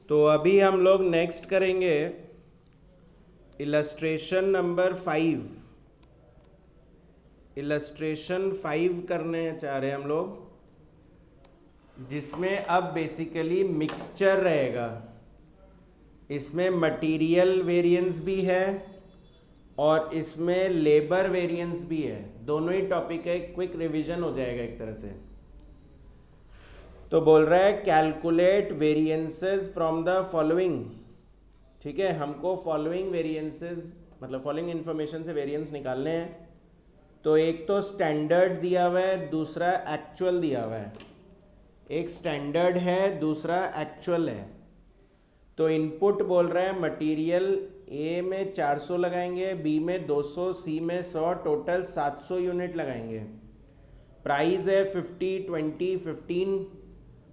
तो अभी हम लोग नेक्स्ट करेंगे इलस्ट्रेशन नंबर 5। इलस्ट्रेशन 5 करने चाह रहे हैं हम लोग, जिसमें अब बेसिकली मिक्सचर रहेगा। इसमें मटेरियल वेरिएंस भी है और इसमें लेबर वेरिएंस भी है। दोनों ही टॉपिक है, क्विक रिवीजन हो जाएगा एक तरह से। तो बोल रहा है calculate variances from the following. ठीक है, हमको फॉलोइंग वेरिएंसेस मतलब फॉलोइंग इंफॉर्मेशन से वेरिएंस निकालने हैं। तो एक तो स्टैंडर्ड दिया हुआ है, दूसरा एक्चुअल दिया हुआ है। एक स्टैंडर्ड है, दूसरा एक्चुअल है। तो इनपुट बोल रहे हैं मटेरियल ए में 400 लगाएंगे, बी में 200, सी में 100, टोटल 700 यूनिट लगाएंगे। प्राइस है 50, 20, 15।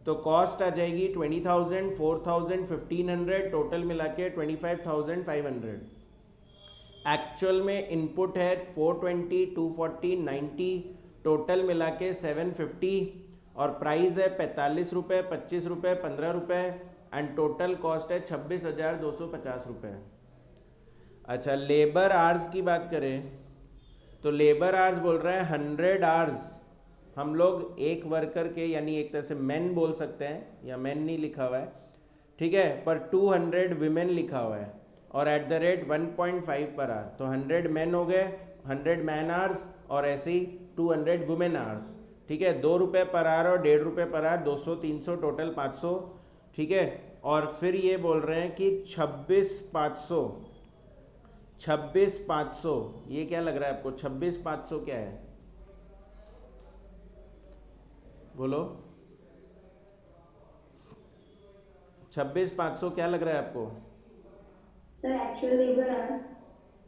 तो कॉस्ट आ जाएगी 20,000, 4,000, 1,500, टोटल मिला के 25,500। एक्चुअल में इनपुट है 420, 240, 90, टोटल मिला के 750 और प्राइस है 45 रुपये, 25 रुपये, 15 रुपये एंड टोटल कॉस्ट है 26,250 रुपये। अच्छा, लेबर आवर्स की बात करें तो लेबर आवर्स बोल रहा है 100 आवर्स हम लोग एक वर्कर के, यानी एक तरह से मैन बोल सकते हैं, या मैन नहीं लिखा हुआ है, ठीक है, पर 200 विमेन लिखा हुआ है और at the rate 1.5 per hour. तो 100 मैन हो गए, 100 मैन आवर्स और ऐसे ही 200 वुमेन आवर्स। ठीक है, 2 रुपये पर आवर और 1.5 रुपये पर आवर, 200, 300, टोटल 500। ठीक है, और फिर ये बोल रहे हैं कि 26,500 ये क्या लग रहा है आपको? 26,500 क्या है, बोलो? 26,500 क्या लग रहा है आपको? Sir actual labour hours.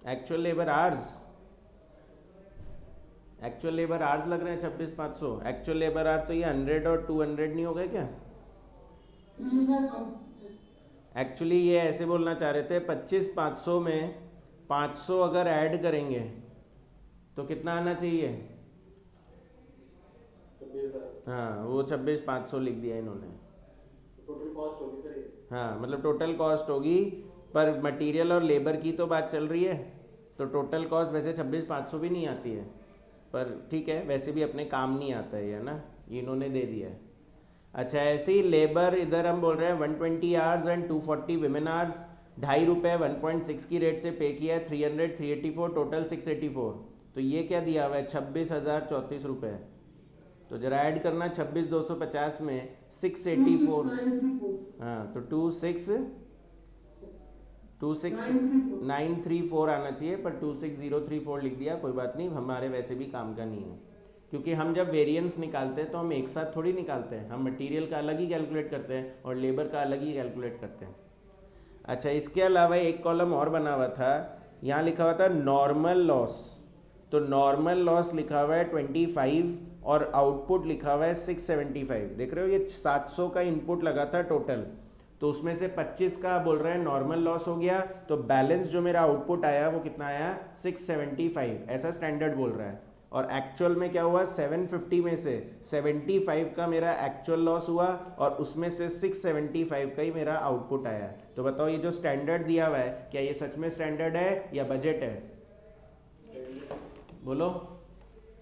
Actual labour hours, actual labour hours लग रहे हैं 26,500। एक्चुअल लेबर आवर्स तो ये 100 और 200 नहीं हो गए क्या? एक्चुअली ये ऐसे बोलना चाह रहे थे 25,500 में 500 अगर ऐड करेंगे तो कितना आना चाहिए? हाँ, वो 26,500 लिख दिया इन्होंने। टोटल कॉस्ट होगी सर ये? हाँ, मतलब टोटल कॉस्ट होगी, पर मटेरियल और लेबर की तो बात चल रही है। तो टोटल कॉस्ट वैसे 26,500 भी नहीं आती है, पर ठीक है, वैसे भी अपने काम नहीं आता है ना, इन्होंने दे दिया है। अच्छा, ऐसे ही लेबर इधर हम बोल रहे हैं 120 आवर्स एंड 240 विमेन आवर्स, 2.5 रुपये 1.6 की रेट से पे किया है, 300, 384, टोटल 684। तो ये क्या दिया हुआ है? 26,034 रुपये। तो जरा ऐड करना 26,250 में 684। हाँ, तो 26,934 आना चाहिए, पर 26,034 लिख दिया। कोई बात नहीं, हमारे वैसे भी काम का नहीं है, क्योंकि हम जब वेरिएंस निकालते हैं तो हम एक साथ थोड़ी निकालते हैं। हम मटेरियल का अलग ही कैलकुलेट करते हैं और लेबर का अलग ही कैलकुलेट करते हैं। अच्छा, इसके अलावा एक कॉलम और बना हुआ था, यहाँ लिखा हुआ था नॉर्मल लॉस। तो नॉर्मल लॉस लिखा हुआ है 25 और आउटपुट लिखा हुआ है 675। देख रहे हो, ये 700 का इनपुट लगा था टोटल, तो उसमें से 25 का बोल रहे हैं नॉर्मल लॉस हो गया, तो बैलेंस जो मेरा आउटपुट आया वो कितना आया? 675, ऐसा स्टैंडर्ड बोल रहा है। और एक्चुअल में क्या हुआ? 750 में से 75 का मेरा एक्चुअल लॉस हुआ और उसमें से 675 का ही मेरा आउटपुट आया। तो बताओ, ये जो स्टैंडर्ड दिया हुआ है, क्या ये सच में स्टैंडर्ड है या बजट है? बोलो।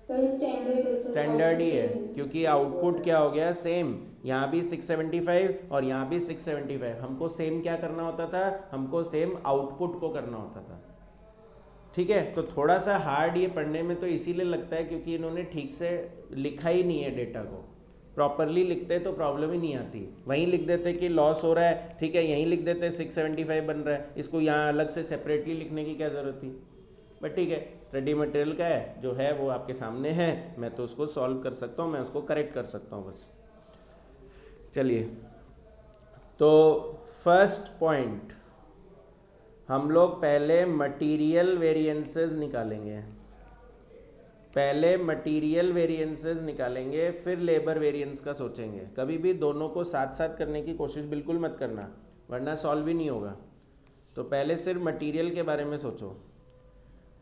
स्टैंडर्ड ही है, क्योंकि आउटपुट क्या हो गया? सेम। यहाँ भी 675 और यहाँ भी 675। हमको सेम क्या करना होता था? हमको सेम आउटपुट को करना होता था। ठीक है, तो थोड़ा सा हार्ड ये पढ़ने में तो इसीलिए लगता है क्योंकि इन्होंने ठीक से लिखा ही नहीं है डेटा को। प्रॉपरली लिखते तो प्रॉब्लम ही नहीं आती। वहीं लिख देते कि लॉस हो रहा है, ठीक है, यहीं लिख देते 675 बन रहा है, इसको यहाँ अलग से सेपरेटली लिखने की क्या ज़रूरत थी? बट ठीक है, स्टडी मटेरियल का है जो है वो आपके सामने है, मैं तो उसको सॉल्व कर सकता हूँ, मैं उसको करेक्ट कर सकता हूँ बस। चलिए, तो फर्स्ट पॉइंट, हम लोग पहले मटेरियल वेरिएंसेस निकालेंगे। पहले मटेरियल वेरिएंसेस निकालेंगे, फिर लेबर वेरिएंस का सोचेंगे। कभी भी दोनों को साथ साथ करने की कोशिश बिल्कुल मत करना, वरना सॉल्व ही नहीं होगा। तो पहले सिर्फ मटेरियल के बारे में सोचो।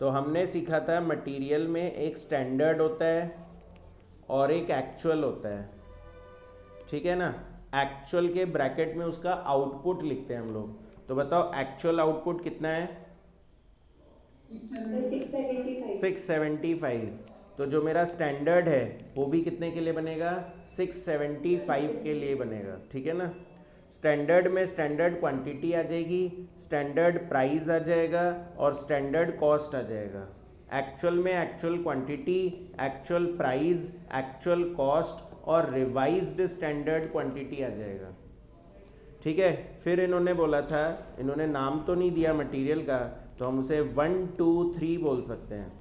तो हमने सीखा था मटेरियल में एक स्टैंडर्ड होता है और एक एक्चुअल होता है, ठीक है ना? एक्चुअल के ब्रैकेट में उसका आउटपुट लिखते हैं हम लोग। तो बताओ एक्चुअल आउटपुट कितना है? 675। तो जो मेरा स्टैंडर्ड है वो भी कितने के लिए बनेगा? 675 के लिए बनेगा, ठीक है ना। स्टैंडर्ड में स्टैंडर्ड क्वांटिटी आ जाएगी, स्टैंडर्ड प्राइस आ जाएगा और स्टैंडर्ड कॉस्ट आ जाएगा। एक्चुअल में actual quantity, actual price, actual cost और रिवाइज्ड स्टैंडर्ड क्वांटिटी आ जाएगा, ठीक है। फिर इन्होंने बोला था, इन्होंने नाम तो नहीं दिया मटेरियल का, तो हम उसे 1 2 3 बोल सकते हैं।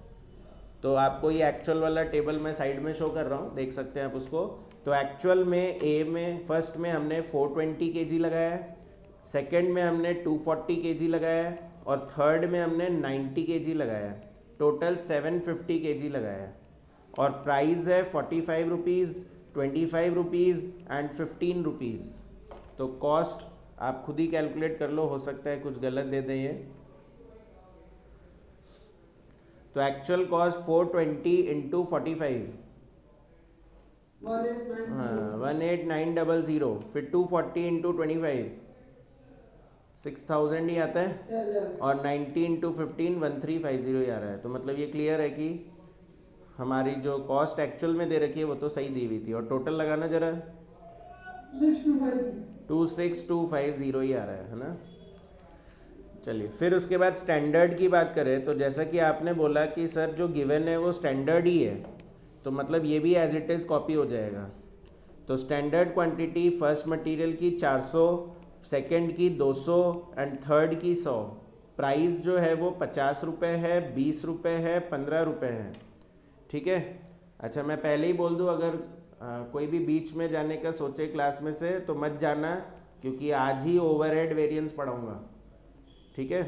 तो आपको ये एक्चुअल वाला टेबल मैं साइड में शो कर रहा हूँ, देख सकते हैं आप उसको। तो एक्चुअल में ए में फर्स्ट में हमने 420 kg लगाया है, सेकेंड में हमने 240 kg लगाया है और थर्ड में हमने 90 kg लगाया है। टोटल 750 kg लगाया है और प्राइस है 45 रुपीज़, 25 रुपीज़ एंड 15 रुपीज़। तो कॉस्ट आप खुद ही कैलकुलेट कर लो, हो सकता है कुछ गलत दे दें ये। तो एक्चुअल कॉस्ट 420 इंटू 45, हाँ 18900। फिर 240 इंटू 25 6000 ही आता है और 90 इंटू 15 1350 ही आ रहा है। तो मतलब ये क्लियर है कि हमारी जो कॉस्ट एक्चुअल में दे रखी है वो तो सही दी हुई थी। और टोटल लगाना जरा, 26250 ही आ रहा है ना। चलिए फिर उसके बाद स्टैंडर्ड की बात करें तो जैसा कि आपने बोला कि सर जो गिवन है वो स्टैंडर्ड ही है, तो मतलब ये भी एज इट इज़ कॉपी हो जाएगा। तो स्टैंडर्ड क्वांटिटी फर्स्ट मटेरियल की 400, सेकंड की 200 एंड थर्ड की 100। प्राइस जो है वो 50 रुपये है, 20 रुपये है, 15 रुपये है, ठीक है। अच्छा मैं पहले ही बोल दूँ, अगर कोई भी बीच में जाने का सोचे क्लास में से तो मत जाना, क्योंकि आज ही ओवरहेड वेरिएंस पढ़ाऊँगा, ठीक है।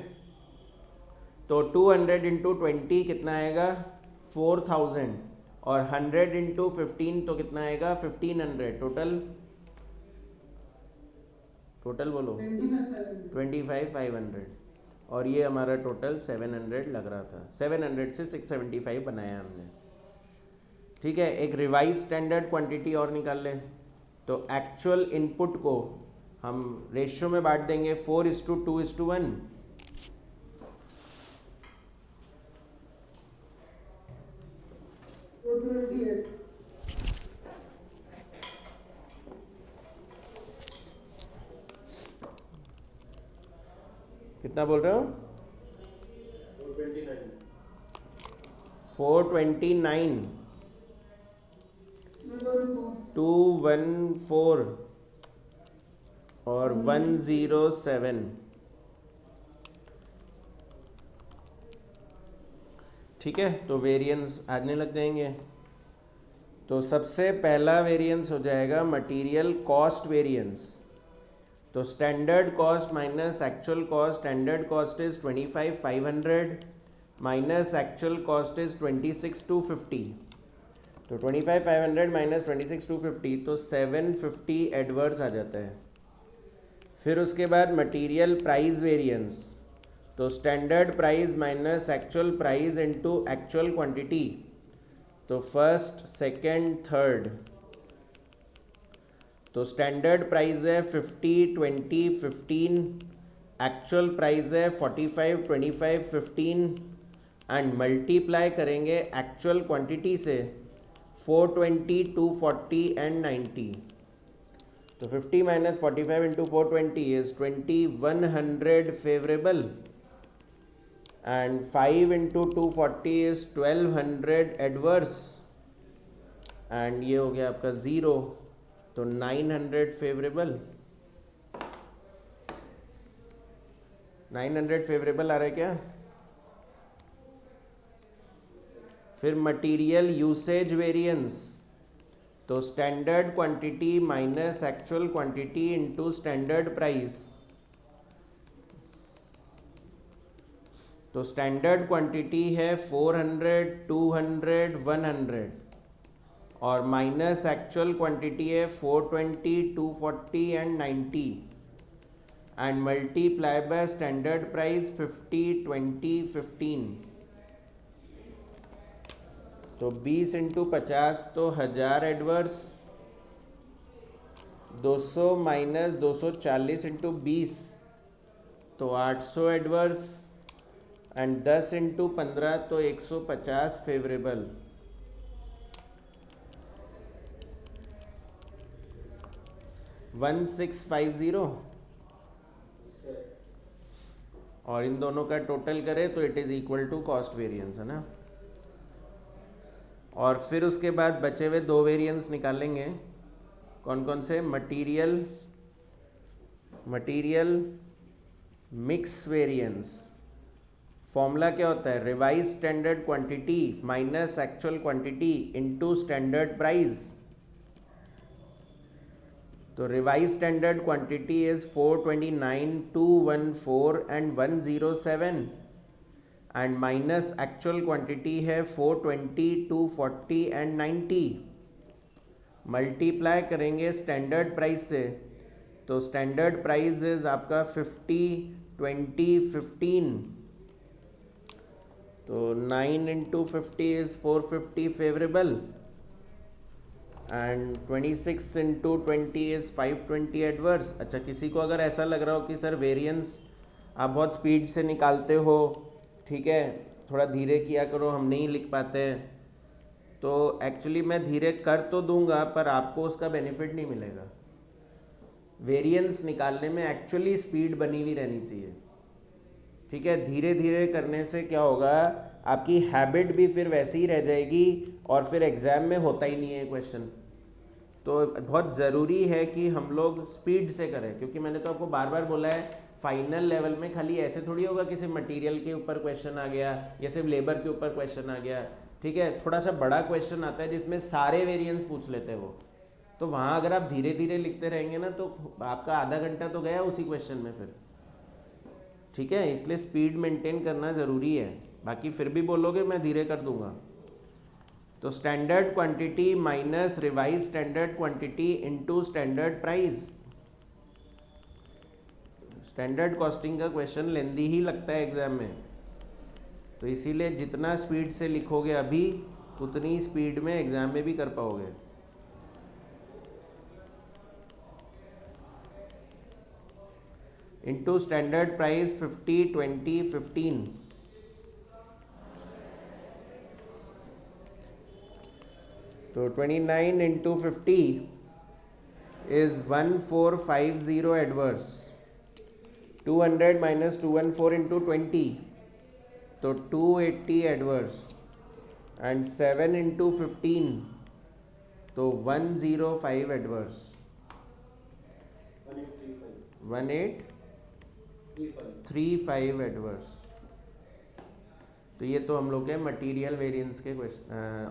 तो 200 इंटू 20 कितना आएगा? 4000 और 100 इंटू 15 तो कितना आएगा? 1500। टोटल बोलो 25,500 और ये हमारा टोटल 700 लग रहा था। 700 से 675 बनाया हमने, ठीक है। एक रिवाइज स्टैंडर्ड क्वांटिटी और निकाल लें। तो एक्चुअल इनपुट को हम रेशियो में बांट देंगे 4:2:1। कितना बोल रहे हो? 429 214 और 107, ठीक है। तो वेरिएंस आने लग जाएंगे। तो सबसे पहला वेरिएंस हो जाएगा मटेरियल कॉस्ट वेरिएंस। तो standard cost minus actual cost, standard cost is 25,500 minus actual cost is 26,250। तो 25,500 माइनस 26,250 तो 750 एडवर्स आ जाता है। फिर उसके बाद मटेरियल प्राइस वेरिएंस। तो standard price minus actual price into actual quantity. तो फर्स्ट, सेकंड, थर्ड। तो स्टैंडर्ड प्राइस है 50, 20, 15, एक्चुअल प्राइस है 45, 25, 15 एंड मल्टीप्लाई करेंगे एक्चुअल क्वांटिटी से 420, 240 एंड 90। तो 50 minus 45 into 420 is 2100 favourable and 5 into 240 is 1200 adverse and ये हो गया आपका 0। तो 900 फेवरेबल, 900 फेवरेबल आ रहा है क्या? फिर मटेरियल यूसेज वेरिएंस। तो standard quantity minus actual quantity into standard price. तो स्टैंडर्ड क्वांटिटी है 400, 200, 100 और माइनस एक्चुअल क्वांटिटी है 420, 240 and 90 and multiply by standard price 50, 20, 15। तो 20 इंटू 50 तो 1000 एडवर्स 200 माइनस 240 इंटू 20 तो 800 एडवर्स एंड 10 इंटू 15 तो 150 फेवरेबल। 1650 और इन दोनों का टोटल करें तो it is equal to cost variance, है ना। और फिर उसके बाद बचे हुए दो वेरिएंस निकालेंगे। कौन कौन से? Material mix variance. फॉर्मूला क्या होता है? Revise standard quantity minus actual quantity into standard price. तो revise standard quantity is 429, 214 and 107 and minus actual quantity है 420, 240 एंड 90। मल्टीप्लाई करेंगे स्टैंडर्ड प्राइस से तो स्टैंडर्ड प्राइस इज आपका 50, 20, 15। तो 9 into 50 is 450 favourable and 26 into 20 is 520 adverse. अच्छा, किसी को अगर ऐसा लग रहा हो कि सर वेरिएंस आप बहुत स्पीड से निकालते हो, ठीक है, थोड़ा धीरे किया करो, हम नहीं लिख पाते हैं, तो एक्चुअली मैं धीरे कर तो दूंगा पर आपको उसका बेनिफिट नहीं मिलेगा। वेरिएंस निकालने में एक्चुअली स्पीड बनी हुई रहनी चाहिए, ठीक है। धीरे धीरे करने से क्या होगा, आपकी हैबिट भी फिर वैसी ही रह जाएगी और फिर एग्ज़ाम में होता ही नहीं है क्वेश्चन। तो बहुत ज़रूरी है कि हम लोग स्पीड से करें, क्योंकि मैंने तो आपको बार बार बोला है फाइनल लेवल में खाली ऐसे थोड़ी होगा कि सिर्फ मटेरियल के ऊपर क्वेश्चन आ गया या सिर्फ लेबर के ऊपर क्वेश्चन आ गया, ठीक है। थोड़ा सा बड़ा क्वेश्चन आता है जिसमें सारे वेरिएंस पूछ लेते हैं वो, तो वहाँ अगर आप धीरे धीरे लिखते रहेंगे ना तो आपका आधा घंटा तो गया उसी क्वेश्चन में फिर, ठीक है। इसलिए स्पीड मेंटेन करना ज़रूरी है, बाकी फिर भी बोलोगे मैं धीरे कर दूंगा। तो standard quantity minus revise standard quantity into standard price. Standard costing का क्वेश्चन लेंदी ही लगता है एग्जाम में, तो इसीलिए जितना स्पीड से लिखोगे अभी उतनी स्पीड में एग्जाम में भी कर पाओगे। Into standard price 50, 20, 15। तो 29 into 50 is 1450 adverse. 200 minus 214 into 20 तो 280 एडवर्स एंड 7 इंटू 15 तो 105 एडवर्स। 1835 एडवर्स। तो ये तो हम लोग के मटेरियल वेरिएंस के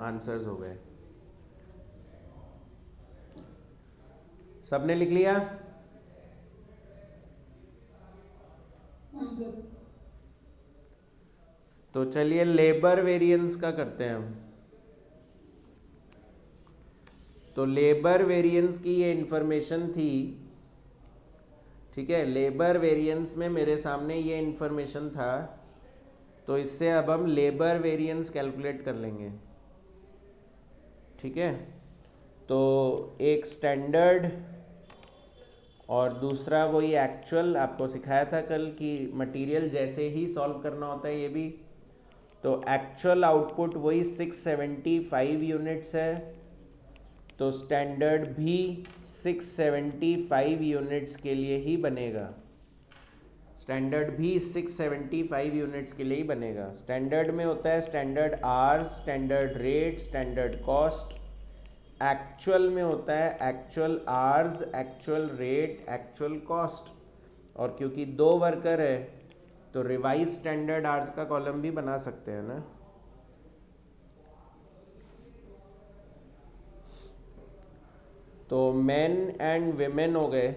आंसर्स हो गए। सबने लिख लिया? तो चलिए लेबर वेरिएंस का करते हैं हम। तो लेबर वेरिएंस की ये इंफॉर्मेशन थी, ठीक है। लेबर वेरिएंस में मेरे सामने ये इंफॉर्मेशन था, तो इससे अब हम लेबर वेरिएंस कैलकुलेट कर लेंगे, ठीक है। तो एक स्टैंडर्ड और दूसरा वही एक्चुअल, आपको सिखाया था कल कि मटेरियल जैसे ही सॉल्व करना होता है ये भी। तो एक्चुअल आउटपुट वही 675 यूनिट्स है, तो स्टैंडर्ड भी 675 यूनिट्स के लिए ही बनेगा। स्टैंडर्ड भी 675 यूनिट्स के लिए ही बनेगा। स्टैंडर्ड में होता है standard hours, standard rate, standard cost. Actual में होता है actual hours, actual rate, actual cost. और क्योंकि दो वर्कर है तो रिवाइज स्टैंडर्ड आवर्स का कॉलम भी बना सकते हैं ना। तो मेन एंड विमेन हो गए।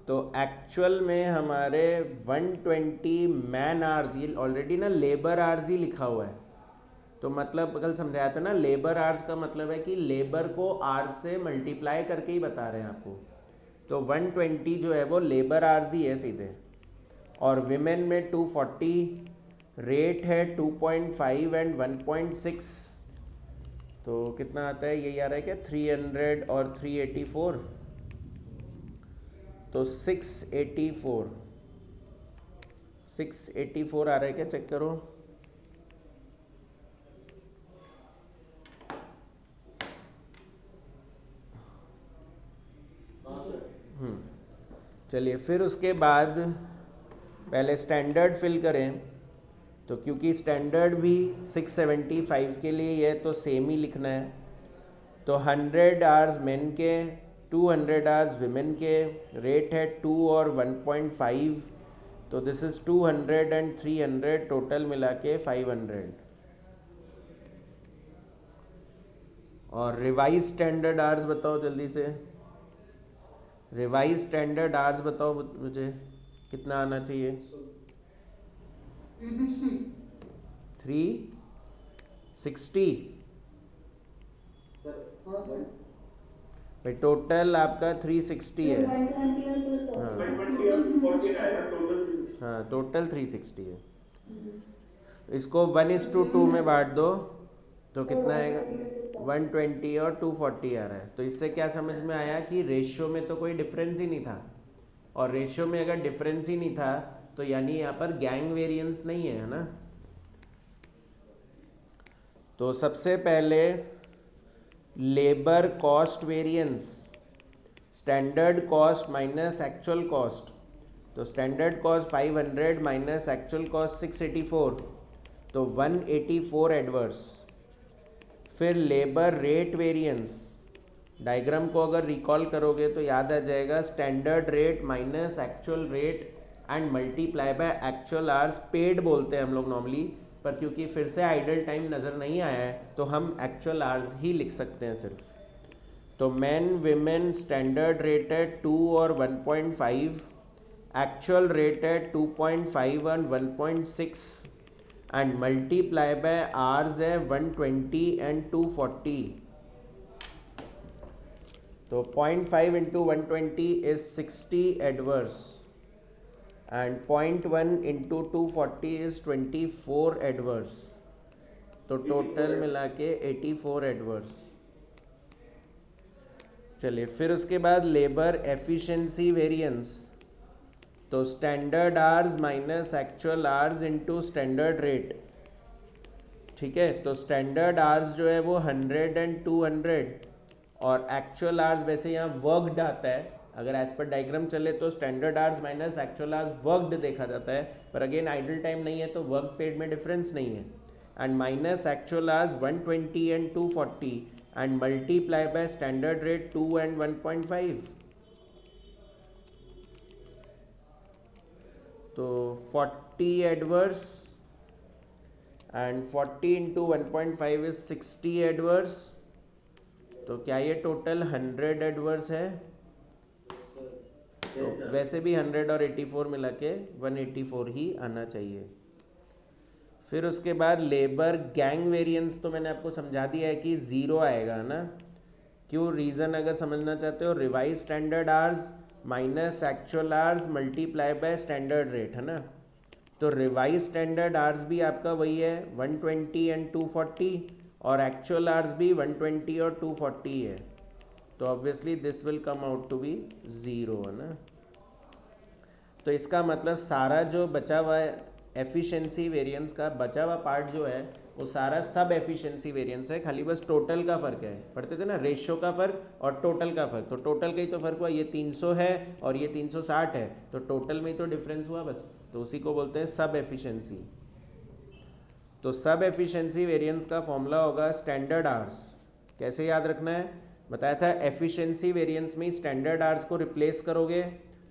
तो एक्चुअल में हमारे 120 मैन आवर्स, ये ऑलरेडी ना लेबर आवर्स ही लिखा हुआ है, तो मतलब कल समझाया था ना, लेबर आवर्स का मतलब है कि लेबर को आवर्स से मल्टीप्लाई करके ही बता रहे हैं आपको। तो 120 जो है वो लेबर आवर्स ही है सीधे। और विमेन में 240, रेट है 2.5 एंड 1.6, तो कितना आता है, यही आ रहा है क्या 300 और 384। तो 684 आ रहा है क्या, चेक करो। हाँ सर। चलिए फिर उसके बाद पहले स्टैंडर्ड फिल करें। तो क्योंकि स्टैंडर्ड भी 675 के लिए ही है तो सेम ही लिखना है। तो 100 आवर्स मेन के, 200 आवर्स विमेन के, रेट है 2 और 1.5, तो दिस इज़ 200 एंड 300, टोटल मिला के 500। और रिवाइज स्टैंडर्ड आवर्स बताओ जल्दी से, रिवाइज स्टैंडर्ड आवर्स बताओ मुझे कितना आना चाहिए। 360 सर हाँ सर। भाई, टोटल आपका 360 है। 120 और 240. हाँ 120 और 240 आएगा टोटल। हाँ, टोटल 360 है। इसको 1:2 में बांट दो तो कितना आएगा, 120 और 240 आ रहा है। तो इससे क्या समझ में आया कि रेशियो में तो कोई डिफरेंस ही नहीं था, और रेशियो में अगर डिफरेंस ही नहीं था तो यानी यहाँ पर गैंग वेरिएंस नहीं है ना। तो सबसे पहले labour cost variance, standard cost minus actual cost. तो standard cost 500 minus actual cost 684, तो 184 एडवर्स। फिर लेबर रेट वेरिएंस, डायग्राम को अगर रिकॉल करोगे तो याद आ जाएगा, standard rate minus actual rate and multiply by actual hours paid बोलते हैं हम लोग नॉर्मली, पर क्योंकि फिर से आइडल टाइम नज़र नहीं आया है तो हम एक्चुअल आवर्स ही लिख सकते हैं सिर्फ। तो मैन विमेन स्टैंडर्ड रेट है 2 और 1.5, एक्चुअल रेट है 2.5 और 1.6 एंड मल्टीप्लाई बाय आवर्स है 120 एंड 240। तो 0.5 into 120 is 60 adverse and 0.1 into 240 is 24 adverse. तो टोटल मिला के 84 एडवर्स। चलिए फिर उसके बाद लेबर एफिशिएंसी वेरिएंस, तो standard hours minus actual hours into standard rate. ठीक है, तो स्टैंडर्ड आवर्स जो है वो 100 एंड 200, और एक्चुअल आवर्स वैसे यहाँ वर्कड आता है, अगर एज पर डायग्राम चले तो standard hours minus actual hours worked देखा जाता है, पर अगेन आइडल टाइम नहीं है तो वर्क पेड में डिफरेंस नहीं है। And minus actual hours 120 and 240 and multiply by standard rate 2 and 1.5, तो 40 adverse and 40 into 1.5 is 60 adverse. तो क्या ये टोटल 100 एडवर्स है? तो वैसे भी 100 और 84 मिला के 184 ही आना चाहिए। फिर उसके बाद लेबर गैंग वेरिएंस, तो मैंने आपको समझा दिया है कि 0 आएगा ना। क्यों, रीज़न अगर समझना चाहते हो, revise standard hours minus actual hours multiply by standard rate है ना। तो रिवाइज स्टैंडर्ड आवर्स भी आपका वही है 120 एंड 240, और एक्चुअल आवर्स भी 120 और 240 है। तो obviously this will come out to be 0 है ना। तो इसका मतलब सारा जो बचा हुआ है एफिशिएंसी वेरिएंस का बचा हुआ पार्ट जो है वो सारा सब एफिशिएंसी वेरिएंस है, खाली बस टोटल का फ़र्क है। पढ़ते थे ना रेशियो का फ़र्क और टोटल का फ़र्क, तो टोटल का ही तो फ़र्क हुआ, ये 300 है और ये 360 है, तो टोटल में ही तो डिफरेंस हुआ बस, तो उसी को बोलते हैं सब एफिशिएंसी। तो सब एफिशिएंसी वेरिएंस का फॉर्मूला होगा स्टैंडर्ड आवर्स। कैसे याद रखना है, बताया था एफिशिएंसी वेरिएंस में स्टैंडर्ड आवर्स को रिप्लेस करोगे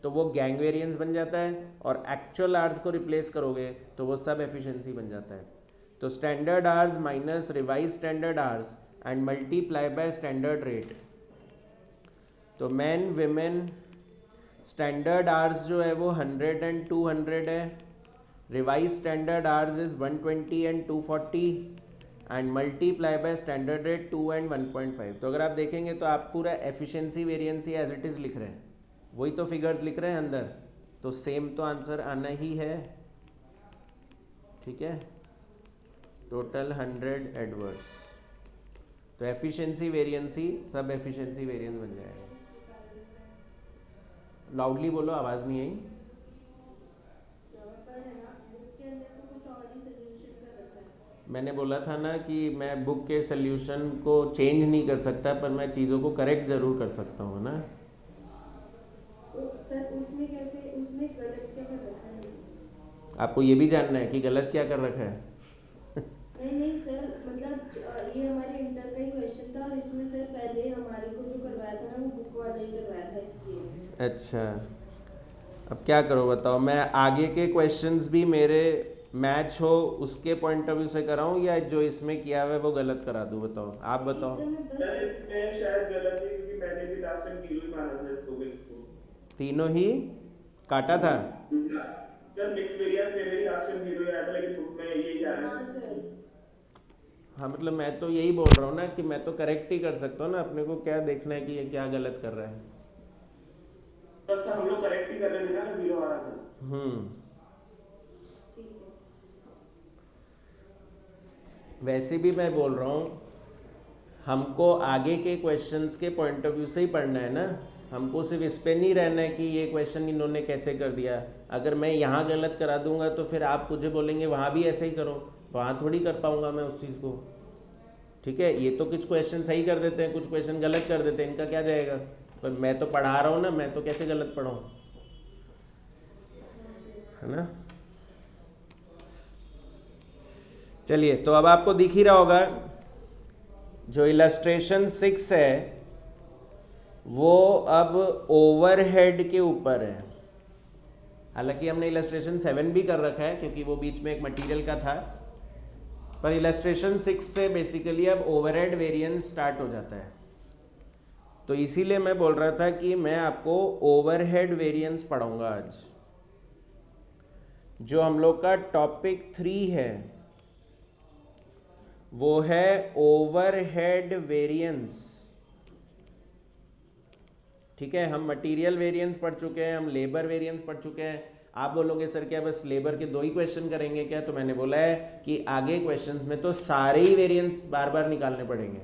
तो वो गैंग वेरिएंस बन जाता है, और एक्चुअल आवर्स को रिप्लेस करोगे तो वो सब एफिशिएंसी बन जाता है। तो standard hours minus revise standard hours and multiply by standard rate. तो मैन विमेन स्टैंडर्ड आवर्स जो है वो 100 एंड 200 है, revise standard hours is 120 and 240 and multiply by standard rate 2 and 1.5। तो अगर आप देखेंगे तो आप पूरा एफिशिएंसी वेरिएंस ही एज इट इज़ लिख रहे हैं, वही तो फिगर्स लिख रहे हैं अंदर, तो सेम तो आंसर आना ही है। ठीक है, टोटल 100 एडवर्स, तो एफिशिएंसी वेरिएंस ही सब एफिशिएंसी वेरिएंस बन जाएगा। लाउडली बोलो, आवाज़ नहीं आई। पर है ना बुक के अंदर तो कुछ और ही सोल्यूशन कर रखा है। मैंने बोला था ना कि मैं बुक के सोल्यूशन को चेंज नहीं कर सकता, पर मैं चीज़ों को करेक्ट ज़रूर कर सकता हूँ ना। तो सर उसमें कैसे, उसमें गलत क्या कर रखा है? आपको ये भी जानना है कि गलत क्या कर रखा है? नहीं नहीं सर, मतलब ये हमारे इंटर का ही क्वेश्चन था और इसमें सर पहले हमारे को जो करवाया था ना वो बुक वाला ही करवाया था इसलिए। अच्छा, अब क्या करो बताओ, मैं आगे के क्वेश्चंस भी मेरे मैच हो उसके पॉइंट ऑफ व्यू से कराऊं या जो इसमें किया हुआ है वो गलत करा दूं? बताओ, आप बताओ। सर मैं सर बस इसमें शायद गलत है क्योंकि मैंने भी लास्ट टाइम जीरो ही माना था इसको मिक्स को। तीनों ही काटा था। सर मिक्स वेरिएंस में भी लास्ट टाइम जीरो ही आया था लेकिन बुक में ये क्या है? हाँ सर। हाँ मतलब मैं तो यही बोल रहा हूँ ना कि मैं तो करेक्ट ही कर सकता हूँ ना, अपने को क्या देखना है कि ये क्या गलत कर रहा है। बस हम लोग करेक्ट ही कर रहे थे ना, जीरो आ रहा था। ठीक है। वैसे भी मैं बोल रहा हूँ, हमको आगे के क्वेश्चंस के पॉइंट ऑफ व्यू से ही पढ़ना है ना, हमको सिर्फ इस पे नहीं रहना है कि ये क्वेश्चन इन्होंने कैसे कर दिया। अगर मैं यहाँ गलत करा दूंगा तो फिर आप मुझे बोलेंगे वहाँ भी ऐसे ही करो, वहाँ थोड़ी कर पाऊँगा मैं उस चीज़ को। ठीक है, ये तो कुछ क्वेश्चन सही कर देते हैं, कुछ क्वेश्चन गलत कर देते हैं, इनका क्या जाएगा? पर मैं तो पढ़ा रहा हूँ ना, मैं तो कैसे गलत पढ़ाऊँ, है ना। चलिए, तो अब आपको दिख ही रहा होगा जो इलस्ट्रेशन 6 है वो अब ओवरहेड के ऊपर है। हालांकि हमने इलस्ट्रेशन 7 भी कर रखा है क्योंकि वो बीच में एक मटेरियल का था, पर इलस्ट्रेशन 6 से बेसिकली अब ओवरहेड वेरिएंस स्टार्ट हो जाता है। तो इसीलिए मैं बोल रहा था कि मैं आपको ओवरहेड वेरिएंस पढ़ाऊंगा आज। जो हम लोग का टॉपिक 3 है वो है ओवरहेड वेरिएंस। ठीक है, हम मटेरियल वेरिएंस पढ़ चुके हैं, हम लेबर वेरिएंस पढ़ चुके हैं। आप बोलोगे सर क्या बस लेबर के 2 ही क्वेश्चन करेंगे क्या? तो मैंने बोला है कि आगे क्वेश्चंस में तो सारे ही वेरिएंस बार बार निकालने पड़ेंगे,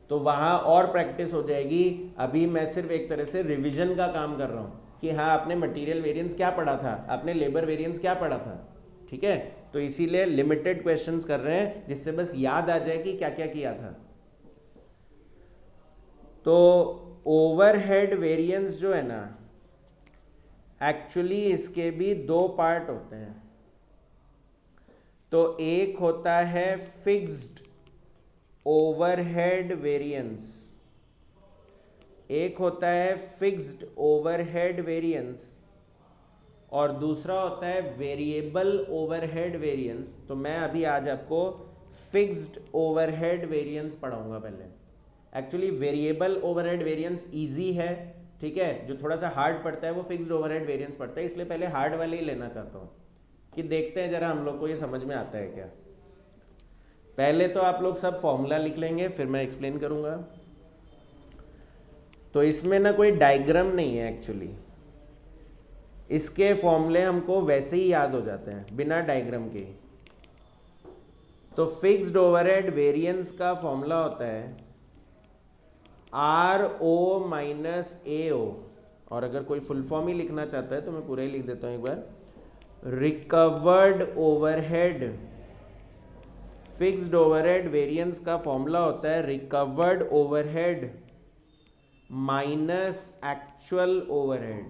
तो वहाँ और प्रैक्टिस हो जाएगी। अभी मैं सिर्फ एक तरह से रिवीजन का काम कर रहा हूँ कि हाँ आपने मटेरियल वेरिएंस क्या पढ़ा था, आपने लेबर वेरिएंस क्या पढ़ा था। ठीक है, तो इसीलिए लिमिटेड क्वेश्चंस कर रहे हैं जिससे बस याद आ जाए कि क्या क्या किया था। तो ओवरहेड वेरिएंस जो है ना, एक्चुअली इसके भी 2 पार्ट होते हैं। तो एक होता है फिक्स्ड ओवरहेड वेरिएंस, एक होता है फिक्स्ड ओवरहेड वेरिएंस और दूसरा होता है वेरिएबल ओवरहेड वेरिएंस। तो मैं अभी आज आपको फिक्स्ड ओवरहेड वेरिएंस पढ़ाऊंगा पहले। Actually variable overhead variance easy है, ठीक है, जो थोड़ा सा हार्ड पड़ता है वो फिक्स्ड ओवरहेड वेरिएंस पड़ता है, इसलिए पहले हार्ड वाले ही लेना चाहता हूँ कि देखते हैं जरा हम लोग को ये समझ में आता है क्या। पहले तो आप लोग सब फॉर्मूला लिख लेंगे, फिर मैं एक्सप्लेन करूँगा। तो इसमें ना कोई डायग्राम नहीं है एक्चुअली, इसके फॉर्मूले हमको वैसे ही याद हो जाते हैं बिना डायग्राम के। तो फिक्स्ड ओवरहेड वेरिएंस का फॉर्मूला होता है RO माइनस AO, और अगर कोई फुल फॉर्म ही लिखना चाहता है तो मैं पूरा ही लिख देता हूँ एक बार। Recovered overhead, fixed overhead variance का फॉर्मूला होता है recovered overhead minus actual overhead,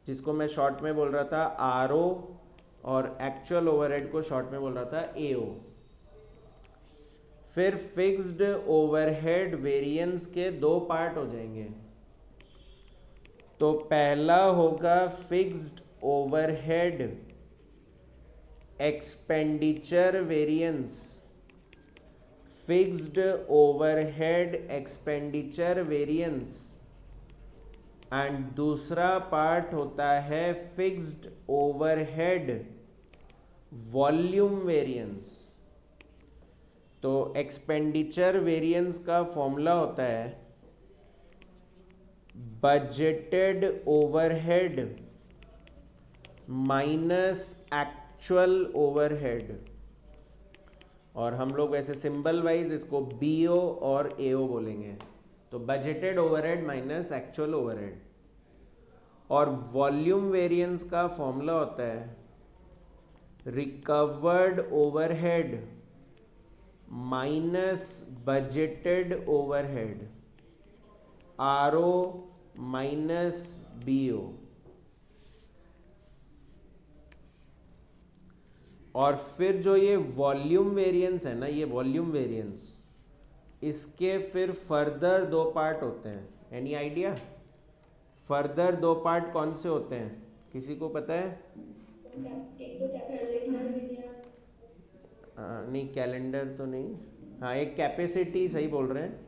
जिसको मैं शॉर्ट में बोल रहा था RO और एक्चुअल ओवरहेड को शॉर्ट में बोल रहा था AO। फिर फिक्स्ड ओवरहेड वेरिएंस के 2 पार्ट हो जाएंगे। तो पहला होगा fixed overhead expenditure variance, fixed overhead expenditure variance, and दूसरा पार्ट होता है फिक्स्ड ओवरहेड वॉल्यूम वेरिएंस। तो एक्सपेंडिचर वेरिएंस का फॉर्मूला होता है budgeted overhead minus actual overhead, और हम लोग वैसे सिंबल वाइज इसको BO और AO बोलेंगे। तो budgeted overhead minus actual overhead. और वॉल्यूम वेरिएंस का फॉर्मूला होता है recovered overhead minus budgeted overhead, RO minus BO। और फिर जो ये वॉल्यूम वेरिएंस है ना, ये वॉल्यूम वेरिएंस, इसके फिर फर्दर दो पार्ट होते हैं। एनी आइडिया फर्दर दो पार्ट कौन से होते हैं, किसी को पता है? Calendar variance. नहीं कैलेंडर तो नहीं, हाँ एक कैपेसिटी, सही बोल रहे हैं।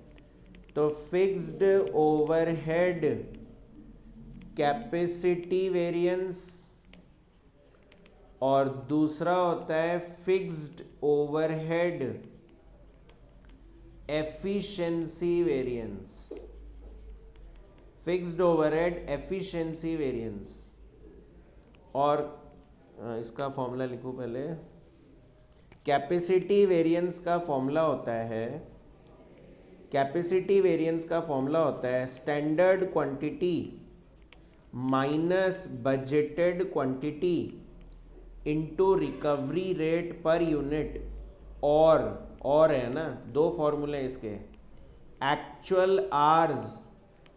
तो फिक्स्ड ओवरहेड कैपेसिटी वेरिएंस और दूसरा होता है fixed overhead efficiency variance. Fixed overhead efficiency variance. और इसका फॉर्मूला लिखूं पहले। कैपेसिटी वेरिएंस का फॉर्मूला होता है, कैपेसिटी वेरिएंस का फॉर्मूला होता है standard quantity minus budgeted quantity into recovery rate per unit. और है ना, दो फॉर्मूले इसके, actual hours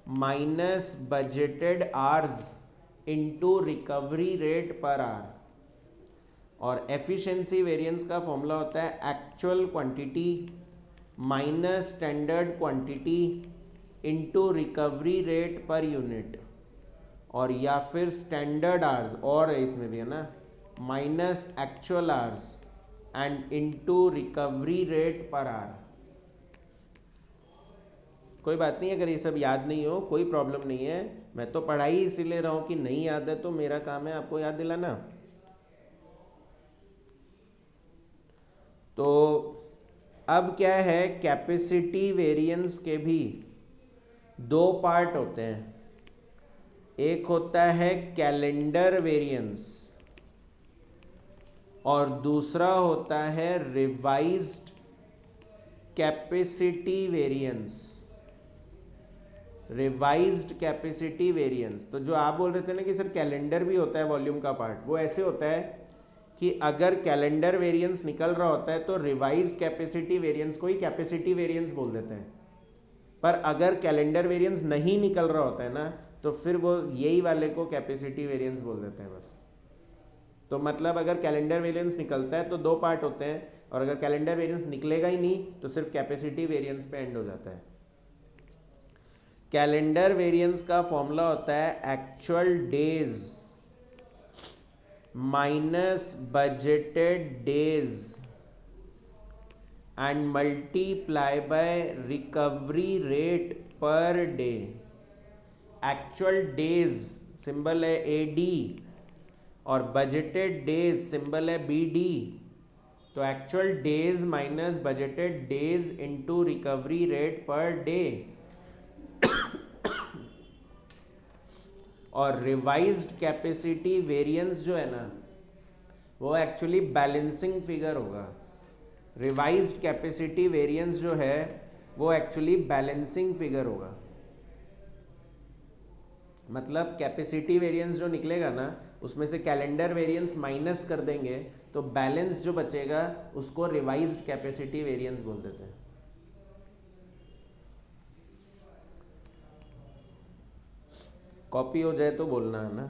minus budgeted hours into recovery rate per hour. और एफिशिएंसी वेरिएंस का फॉर्मूला होता है actual quantity minus standard quantity into recovery rate per unit, और या फिर स्टैंडर्ड आवर्स, और है इसमें भी है ना, minus actual hours and into recovery rate per hour. कोई बात नहीं, अगर ये सब याद नहीं हो कोई प्रॉब्लम नहीं है, मैं तो पढ़ाई इसीलिए रहा हूँ कि नहीं याद है तो मेरा काम है आपको याद दिलाना। तो अब क्या है, कैपेसिटी वेरिएंस के भी दो पार्ट होते हैं। एक होता है कैलेंडर वेरिएंस और दूसरा होता है revised capacity variance. Revised capacity variance, तो जो आप बोल रहे थे ना कि सर कैलेंडर भी होता है वॉल्यूम का पार्ट, वो ऐसे होता है कि अगर कैलेंडर वेरिएंस निकल रहा होता है तो रिवाइज्ड कैपेसिटी वेरिएंस को ही कैपेसिटी वेरिएंस बोल देते हैं। पर अगर कैलेंडर वेरिएंस नहीं निकल रहा होता है ना, तो फिर वो यही वाले को कैपेसिटी वेरिएंस बोल देते हैं बस। तो मतलब अगर कैलेंडर वेरिएंस निकलता है तो दो पार्ट होते हैं, और अगर कैलेंडर वेरिएंस निकलेगा ही नहीं तो सिर्फ कैपेसिटी वेरिएंस पे एंड हो जाता है। कैलेंडर वेरिएंस का फॉर्मूला होता है actual days minus budgeted days and multiply bye recovery rate per day. Actual days symbol है AD और बजटेड डेज सिंबल है BD। तो actual days minus budgeted days into recovery rate per day. और revised capacity variance जो है ना, वो actually balancing figure होगा। रिवाइज्ड कैपेसिटी वेरिएंस जो है वो एक्चुअली बैलेंसिंग फिगर होगा। मतलब कैपेसिटी वेरिएंस जो निकलेगा ना, उसमें से कैलेंडर वेरिएंस माइनस कर देंगे तो बैलेंस जो बचेगा उसको रिवाइज्ड कैपेसिटी वेरिएंस बोल देते हैं। कॉपी हो जाए तो बोलना है ना।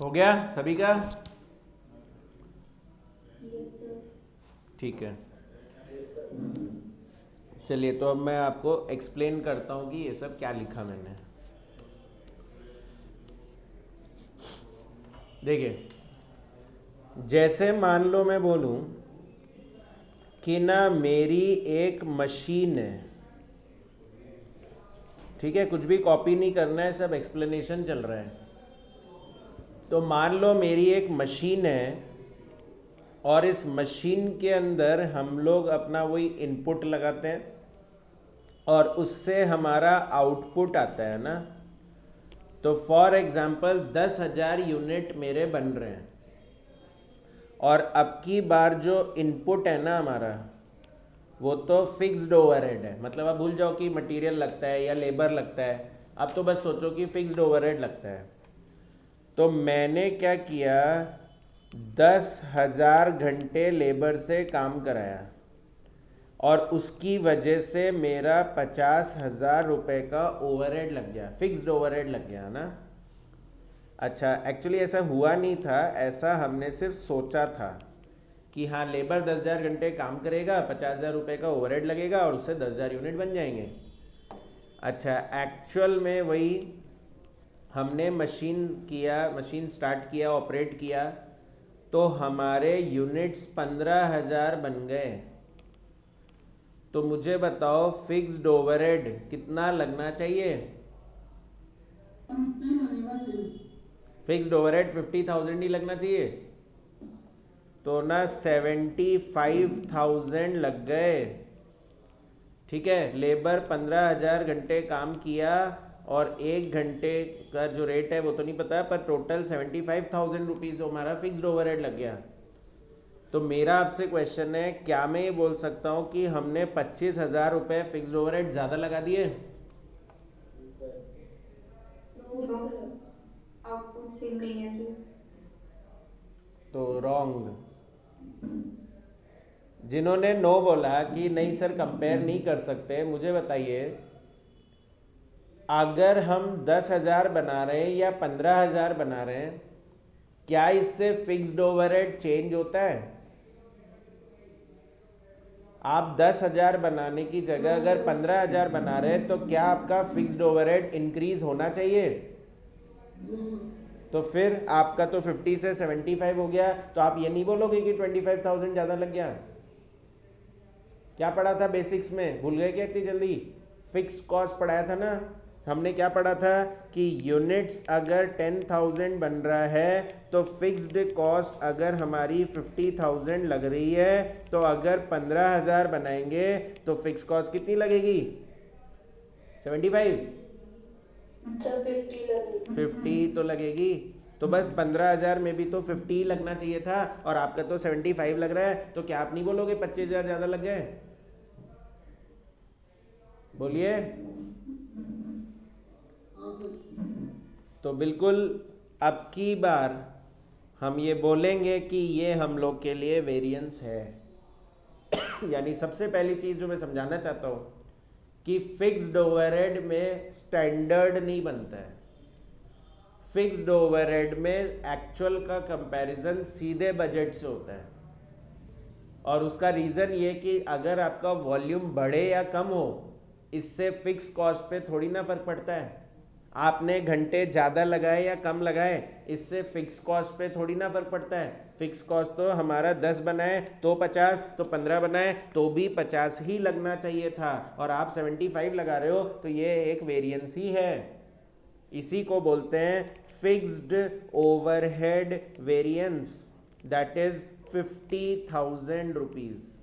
हो गया सभी का? Yes, sir. ठीक है, चलिए तो अब मैं आपको एक्सप्लेन करता हूँ कि ये सब क्या लिखा मैंने। देखिए, जैसे मान लो मैं बोलूँ कि ना मेरी एक मशीन है, ठीक है, कुछ भी कॉपी नहीं करना है, सब एक्सप्लेनेशन चल रहा है। तो मान लो मेरी एक मशीन है और इस मशीन के अंदर हम लोग अपना वही इनपुट लगाते हैं और उससे हमारा आउटपुट आता है ना। तो फॉर एग्जांपल 10,000 यूनिट मेरे बन रहे हैं और अब की बार जो इनपुट है ना हमारा, वो तो फिक्स्ड ओवरहेड है। मतलब आप भूल जाओ कि मटेरियल लगता है या लेबर लगता है, अब तो बस सोचो कि फिक्स्ड ओवरहेड लगता है। तो मैंने क्या किया, 10,000 घंटे लेबर से काम कराया और उसकी वजह से मेरा 50,000 रुपये का ओवरहेड लग गया, फिक्स्ड ओवरहेड लग गया ना। अच्छा, एक्चुअली ऐसा हुआ नहीं था, ऐसा हमने सिर्फ सोचा था कि हाँ लेबर 10,000 घंटे काम करेगा, 50,000 रुपये का ओवरहेड लगेगा और उससे 10,000 यूनिट बन जाएंगे। अच्छा, एक्चुअल में वही हमने मशीन स्टार्ट किया, ऑपरेट किया, तो हमारे यूनिट्स 15,000 बन गए। तो मुझे बताओ फिक्स्ड ओवरहेड कितना लगना चाहिए? फिक्स्ड ओवरहेड 50,000 ही लगना चाहिए। तो ना 75,000 लग गए, ठीक है। लेबर 15,000 घंटे काम किया और 1 घंटे का जो रेट है वो तो नहीं पता, पर टोटल 75,000 रुपीज़ हमारा फिक्स्ड ओवरहेड लग गया। तो मेरा आपसे क्वेश्चन है, क्या मैं ये बोल सकता हूँ कि हमने 25,000 रुपये फिक्स्ड ओवरहेड ज़्यादा लगा दिए? आउटपुट सेम नहीं है सर। तो रॉन्ग। जिन्होंने नो बोला कि नहीं सर कंपेयर नहीं कर सकते, मुझे बताइए, अगर हम 10,000 बना रहे हैं या 15,000 बना रहे हैं, क्या इससे फिक्स्ड ओवरहेड चेंज होता है? आप 10,000 बनाने की जगह अगर 15,000 बना रहे हैं तो क्या आपका फिक्स्ड ओवरहेड इंक्रीज होना चाहिए? तो फिर आपका तो 50 से 75 हो गया, तो आप ये नहीं बोलोगे कि 25,000 ज़्यादा लग गया। क्या पढ़ा था बेसिक्स में, भूल गए क्या इतनी जल्दी? फिक्स कॉस्ट पढ़ाया था ना हमने। क्या पढ़ा था कि यूनिट्स अगर 10,000 बन रहा है तो फिक्स्ड कॉस्ट अगर हमारी 50,000 लग रही है, तो अगर 15,000 बनाएंगे तो फिक्स कॉस्ट कितनी लगेगी? 75? सर 50 लगेगी। 50 तो लगेगी। तो बस 15,000 में भी तो 50 लगना चाहिए था और आपका तो 75 लग रहा है। तो क्या आप नहीं बोलोगे 25,000 ज़्यादा लग गए? बोलिए। तो बिल्कुल अब की बार हम ये बोलेंगे कि ये हम लोग के लिए वेरिएंस है। यानी सबसे पहली चीज़ जो मैं समझाना चाहता हूँ कि फिक्स्ड ओवरहेड में स्टैंडर्ड नहीं बनता है। फिक्स्ड ओवरहेड में एक्चुअल का कंपैरिजन सीधे बजट से होता है और उसका रीज़न ये कि अगर आपका वॉल्यूम बढ़े या कम हो, इससे फिक्स कॉस्ट पे थोड़ी ना फर्क पड़ता है। आपने घंटे ज़्यादा लगाए या कम लगाए, इससे फिक्स कॉस्ट पे थोड़ी ना फर्क पड़ता है। फिक्स कॉस्ट तो हमारा 10 बनाए तो 50, तो 15 बनाए तो भी 50 ही लगना चाहिए था और आप 75 लगा रहे हो, तो ये एक वेरिएंस ही है। इसी को बोलते हैं fixed overhead variance, that is 50,000 rupees.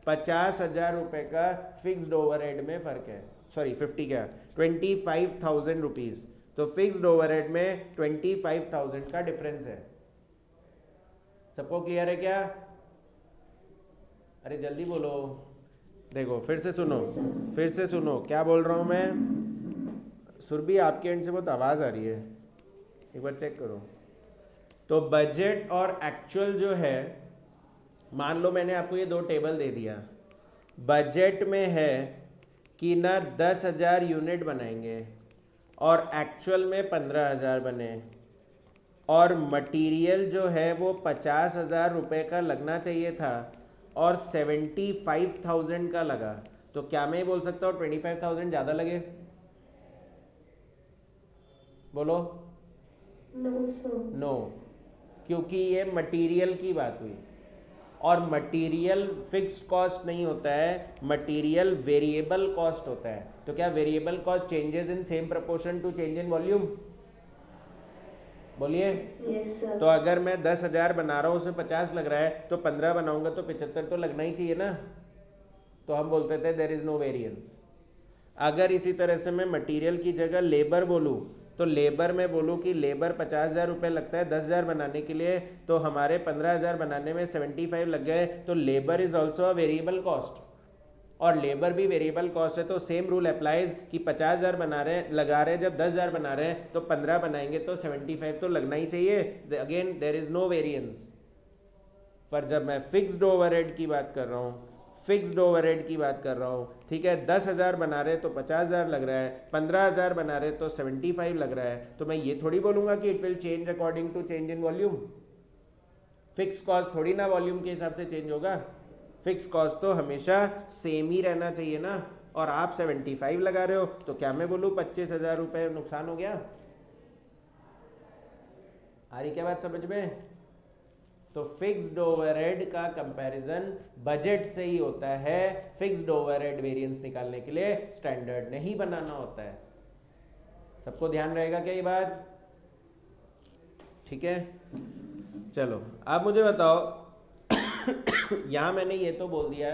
50,000 रुपये का फिक्स्ड ओवरहेड में फ़र्क है। सॉरी 50 क्या, 25,000 रुपीज़। तो फिक्स्ड ओवरहेड में 25,000 का डिफरेंस है। सबको क्लियर है क्या? अरे जल्दी बोलो। देखो फिर से सुनो क्या बोल रहा हूँ मैं। सुरभि आपके एंड से बहुत आवाज़ आ रही है, एक बार चेक करो। तो बजट और एक्चुअल जो है, मान लो मैंने आपको ये दो टेबल दे दिया। बजट में है कि ना 10,000 यूनिट बनाएंगे और एक्चुअल में 15,000 बने, और मटेरियल जो है वो 50,000 रुपये का लगना चाहिए था और 75,000 का लगा, तो क्या मैं ये बोल सकता हूँ 25,000 ज़्यादा लगे? बोलो। No sir. नो, क्योंकि ये मटेरियल की बात हुई, और मटेरियल फिक्स्ड कॉस्ट नहीं होता है, मटेरियल वेरिएबल कॉस्ट होता है। तो क्या variable cost changes in same proportion to change in volume? बोलिए। Yes sir. तो अगर मैं 10,000 बना रहा हूँ उसमें 50 लग रहा है, तो 15 बनाऊंगा तो 75 तो लगना ही चाहिए ना, तो हम बोलते थे देयर इज नो वेरिएंस। अगर इसी तरह से मैं मटेरियल की जगह लेबर बोलूँ, तो लेबर में बोलूँ कि लेबर 50,000 रुपये लगता है 10,000 बनाने के लिए, तो हमारे 15,000 बनाने में 75 लग गए, तो labour is also a variable cost, और लेबर भी वेरिएबल कॉस्ट है। तो सेम रूल अप्लाइज कि 50,000 बना रहे हैं, लगा रहे हैं, जब 10,000 बना रहे हैं तो 15 बनाएंगे तो 75 तो लगना ही चाहिए। Again there is no variance. पर जब मैं फिक्स्ड ओवरहेड की बात कर रहा हूँ, फिक्स्ड ओवरहेड की बात कर रहा हूँ, ठीक है, 10,000 बना रहे तो 50,000 लग रहा है, 15,000 बना रहे तो 75 लग रहा है, तो मैं ये थोड़ी बोलूँगा कि it will change according to change in volume. Fix cost थोड़ी ना वॉल्यूम के हिसाब से चेंज होगा, फिक्स कॉस्ट तो हमेशा सेम ही रहना चाहिए ना। और आप 75 लगा रहे हो, तो क्या मैं बोलूँ 25,000 रुपये नुकसान हो गया? आ रही क्या बात समझ में? तो फिक्स्ड ओवरहेड का कंपैरिजन बजट से ही होता है, फिक्स्ड ओवरहेड वेरिएंस निकालने के लिए स्टैंडर्ड नहीं बनाना होता है। सबको ध्यान रहेगा क्या ये बात? ठीक है, चलो आप मुझे बताओ यहाँ मैंने ये तो बोल दिया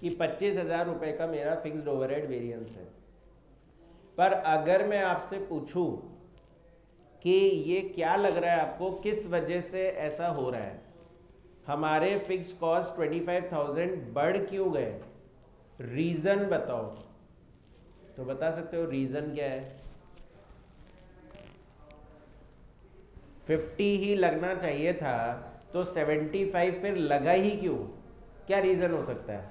कि 25,000 रुपये का मेरा फिक्स्ड ओवरहेड वेरिएंस है, पर अगर मैं आपसे पूछूं कि ये क्या लग रहा है आपको, किस वजह से ऐसा हो रहा है, हमारे फिक्स कॉस्ट 25,000 बढ़ क्यों गए, रीजन बताओ, तो बता सकते हो रीजन क्या है? 50 ही लगना चाहिए था तो 75 फिर लगा ही क्यों? क्या रीजन हो सकता है?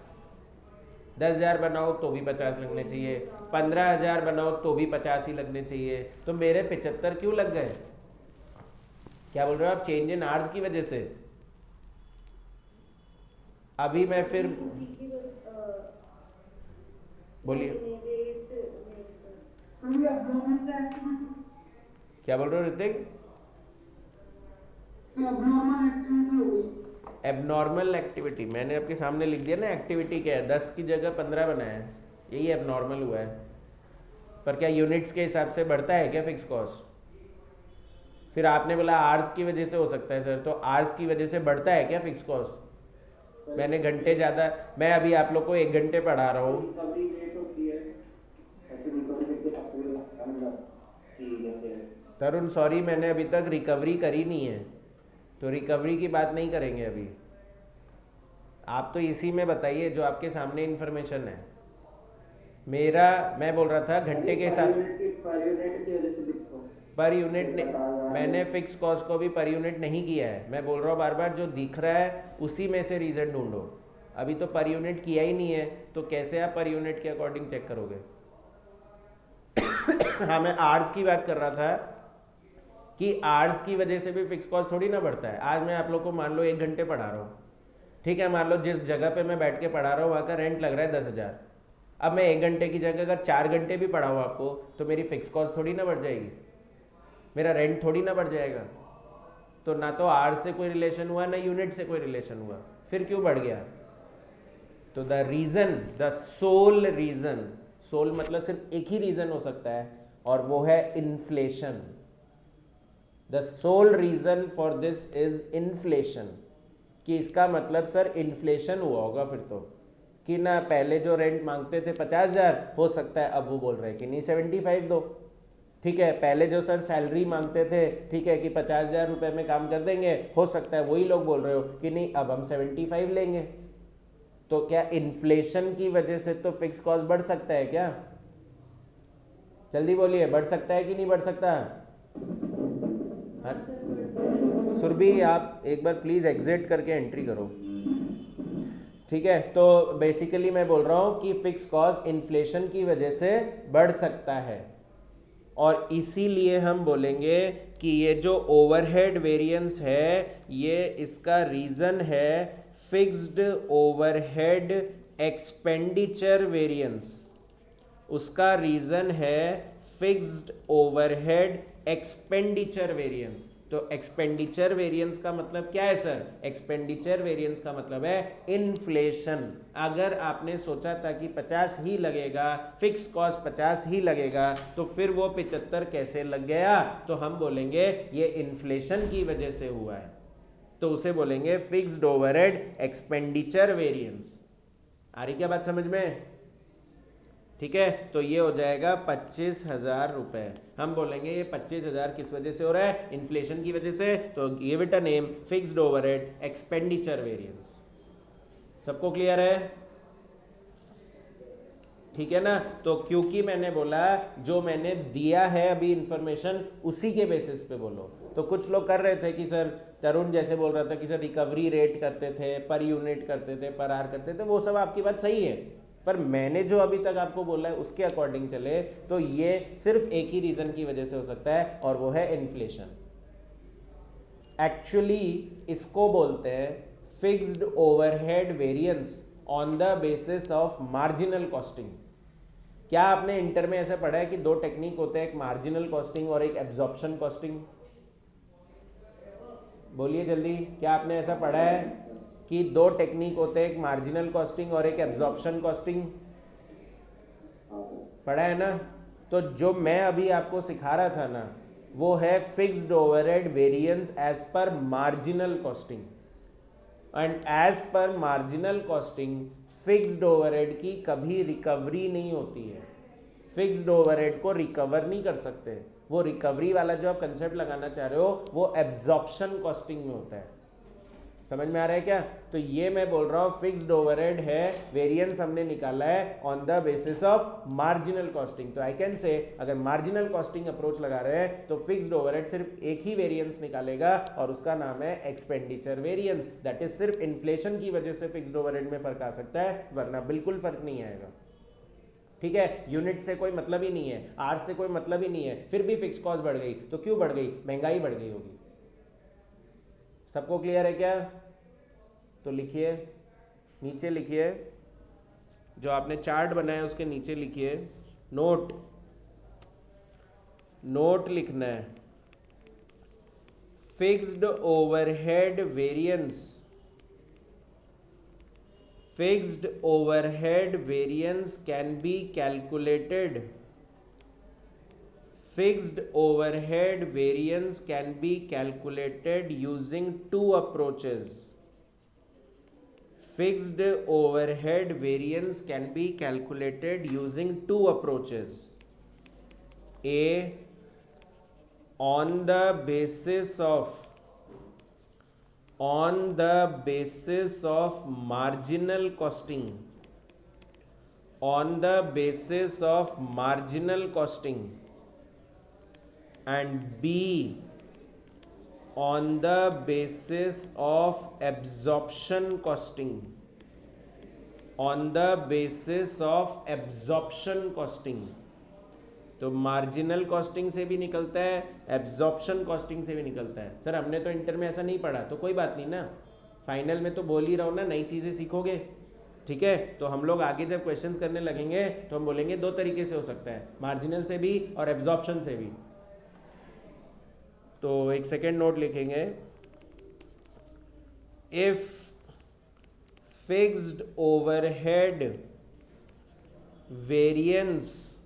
10,000 बनाओ तो भी 50 लगने चाहिए, 15,000 बनाओ तो भी 50 ही लगने चाहिए, तो मेरे 75 क्यों लग गए? क्या बोल रहे हो आप? चेंज इन आवर्स की वजह से। अभी मैं फिर बोलिए, क्या बोल रहे हो ऋतिक? एबनॉर्मल एक्टिविटी मैंने आपके सामने लिख दिया ना, एक्टिविटी क्या है, 10 की जगह 15 बनाया है, यही एबनॉर्मल हुआ है। पर क्या यूनिट्स के हिसाब से बढ़ता है क्या फिक्स कॉस्ट? फिर आपने बोला आवर्स की वजह से हो सकता है सर, तो आवर्स की वजह से बढ़ता है क्या फिक्स कॉस्ट? मैंने घंटे ज़्यादा, मैं अभी आप लोग को 1 घंटे पढ़ा रहा हूँ, तरुण सॉरी मैंने अभी तक रिकवरी करी नहीं है, तो रिकवरी की बात नहीं करेंगे अभी। आप तो इसी में बताइए जो आपके सामने इन्फॉर्मेशन है। मेरा मैं बोल रहा था घंटे के हिसाब से, पर यूनिट ने, मैंने फिक्स कॉस्ट को भी पर यूनिट नहीं किया है। मैं बोल रहा हूँ बार बार जो दिख रहा है उसी में से रीज़न ढूंढो। अभी तो पर यूनिट किया ही नहीं है, तो कैसे आप पर यूनिट के अकॉर्डिंग चेक करोगे? हाँ, मैं आवर्स की बात कर रहा था कि आवर्स की वजह से भी फिक्स कॉस्ट थोड़ी ना बढ़ता है। आज मैं आप लोग को मान लो 1 घंटे पढ़ा रहा हूँ, ठीक है, मान लो जिस जगह पे मैं बैठ के पढ़ा रहा हूँ वहाँ का रेंट लग रहा है 10,000। अब मैं 1 घंटे की जगह अगर 4 घंटे भी पढ़ाऊँ आपको, तो मेरी फिक्स कॉस्ट थोड़ी ना बढ़ जाएगी, मेरा रेंट थोड़ी ना बढ़ जाएगा। तो ना तो आर से कोई रिलेशन हुआ ना यूनिट से कोई रिलेशन हुआ, फिर क्यों बढ़ गया? तो the reason, the sole reason, sole मतलब सिर्फ एक ही रीज़न हो सकता है और वो है inflation. The sole reason for this is inflation, कि इसका मतलब सर इन्फ्लेशन हुआ होगा फिर तो, कि ना पहले जो रेंट मांगते थे 50,000, हो सकता है अब वो बोल रहे हैं कि नहीं 75 दो, ठीक है, पहले जो सर सैलरी मांगते थे, ठीक है, कि 50,000 रुपये में काम कर देंगे, हो सकता है वही लोग बोल रहे हो कि नहीं अब हम 75 लेंगे। तो क्या इन्फ्लेशन की वजह से तो फिक्स कॉस्ट बढ़ सकता है क्या? जल्दी बोलिए, बढ़ सकता है कि नहीं बढ़ सकता? सुरभि आप एक बार प्लीज एग्जिट करके एंट्री करो। ठीक है, तो बेसिकली मैं बोल रहा हूं कि फिक्स कॉस्ट इन्फ्लेशन की वजह से बढ़ सकता है, और इसीलिए हम बोलेंगे कि ये जो ओवरहेड वेरिएंस है ये इसका रीजन है फिक्स्ड ओवरहेड एक्सपेंडिचर वेरिएंस, उसका रीजन है फिक्स्ड ओवरहेड एक्सपेंडिचर वेरिएंस। तो एक्सपेंडिचर वेरिएंस का मतलब क्या है सर? एक्सपेंडिचर वेरिएंस का मतलब है इन्फ्लेशन। अगर आपने सोचा था कि 50 ही लगेगा, फिक्स कॉस्ट 50 ही लगेगा, तो फिर वो 75 कैसे लग गया? तो हम बोलेंगे ये इन्फ्लेशन की वजह से हुआ है, तो उसे बोलेंगे फिक्स्ड ओवरहेड एक्सपेंडिचर वेरिएंस। आ रही क्या बात समझ में? ठीक है, तो ये हो जाएगा 25,000 रुपए। हम बोलेंगे ये 25,000 किस वजह से हो रहा है? इन्फ्लेशन की वजह से। तो give it a name fixed overhead expenditure variance. सबको क्लियर है? ठीक है ना? तो क्योंकि मैंने बोला जो मैंने दिया है अभी इंफॉर्मेशन उसी के बेसिस पे बोलो। तो कुछ लोग कर रहे थे कि सर, तरुण जैसे बोल रहा था कि सर रिकवरी रेट करते थे, पर यूनिट करते थे, पर आर करते थे, वो सब आपकी बात सही है, पर मैंने जो अभी तक आपको बोला है उसके अकॉर्डिंग चले तो ये सिर्फ एक ही रीजन की वजह से हो सकता है, और वो है इन्फ्लेशन। एक्चुअली इसको बोलते हैं fixed overhead variance on the basis of marginal costing. क्या आपने इंटर में ऐसा पढ़ा है कि दो टेक्निक होते हैं, एक मार्जिनल कॉस्टिंग और एक एब्जॉर्प्शन कॉस्टिंग? बोलिए जल्दी, क्या आपने ऐसा पढ़ा है कि दो टेक्निक होते हैं, एक मार्जिनल कॉस्टिंग और एक एब्जॉर्प्शन कॉस्टिंग? पढ़ा है ना? तो जो मैं अभी आपको सिखा रहा था ना, वो है fixed overhead variance as per marginal costing. And as per marginal costing fixed overhead की कभी रिकवरी नहीं होती है। फिक्स्ड ओवरहेड को रिकवर नहीं कर सकते। वो रिकवरी वाला जो आप कंसेप्ट लगाना चाह रहे हो वो एब्जॉर्प्शन कॉस्टिंग में होता है। समझ में आ रहा है क्या? तो ये मैं बोल रहा हूँ फिक्स्ड ओवरहेड है, वेरिएंस हमने निकाला है on the basis of marginal costing. तो आई कैन से अगर मार्जिनल कॉस्टिंग अप्रोच लगा रहे हैं तो फिक्स्ड ओवरहेड सिर्फ एक ही वेरिएंस निकालेगा और उसका नाम है एक्सपेंडिचर वेरिएंस। दैट इज सिर्फ इन्फ्लेशन की वजह से फिक्स्ड ओवरहेड में फर्क आ सकता है, वरना बिल्कुल फर्क नहीं आएगा। ठीक है, यूनिट से कोई मतलब ही नहीं है, आर से कोई मतलब ही नहीं है, फिर भी फिक्स कॉस्ट बढ़ गई तो क्यों बढ़ गई? महंगाई बढ़ गई होगी। सबको क्लियर है क्या? तो लिखिए, नीचे लिखिए, जो आपने चार्ट बनाया उसके नीचे लिखिए नोट। नोट लिखना है fixed overhead variance. Fixed overhead variance can be calculated. Fixed overhead variance can be calculated using two approaches. Fixed overhead variance can be calculated using two approaches. A, on the basis of marginal costing. On the basis of marginal costing. And B, on the basis of absorption costing. On the basis of absorption costing. तो marginal costing से भी निकलता है, absorption costing से भी निकलता है। Sir हमने तो इंटर में ऐसा नहीं पढ़ा, तो कोई बात नहीं ना, फाइनल में तो बोल ही रहा हूँ ना, नई चीज़ें सीखोगे। ठीक है, तो हम लोग आगे जब क्वेश्चंस करने लगेंगे तो हम बोलेंगे दो तरीके से हो सकता है, मार्जिनल से भी और एब्जॉर्प्शन से भी। तो एक सेकेंड नोट लिखेंगे, if fixed overhead variance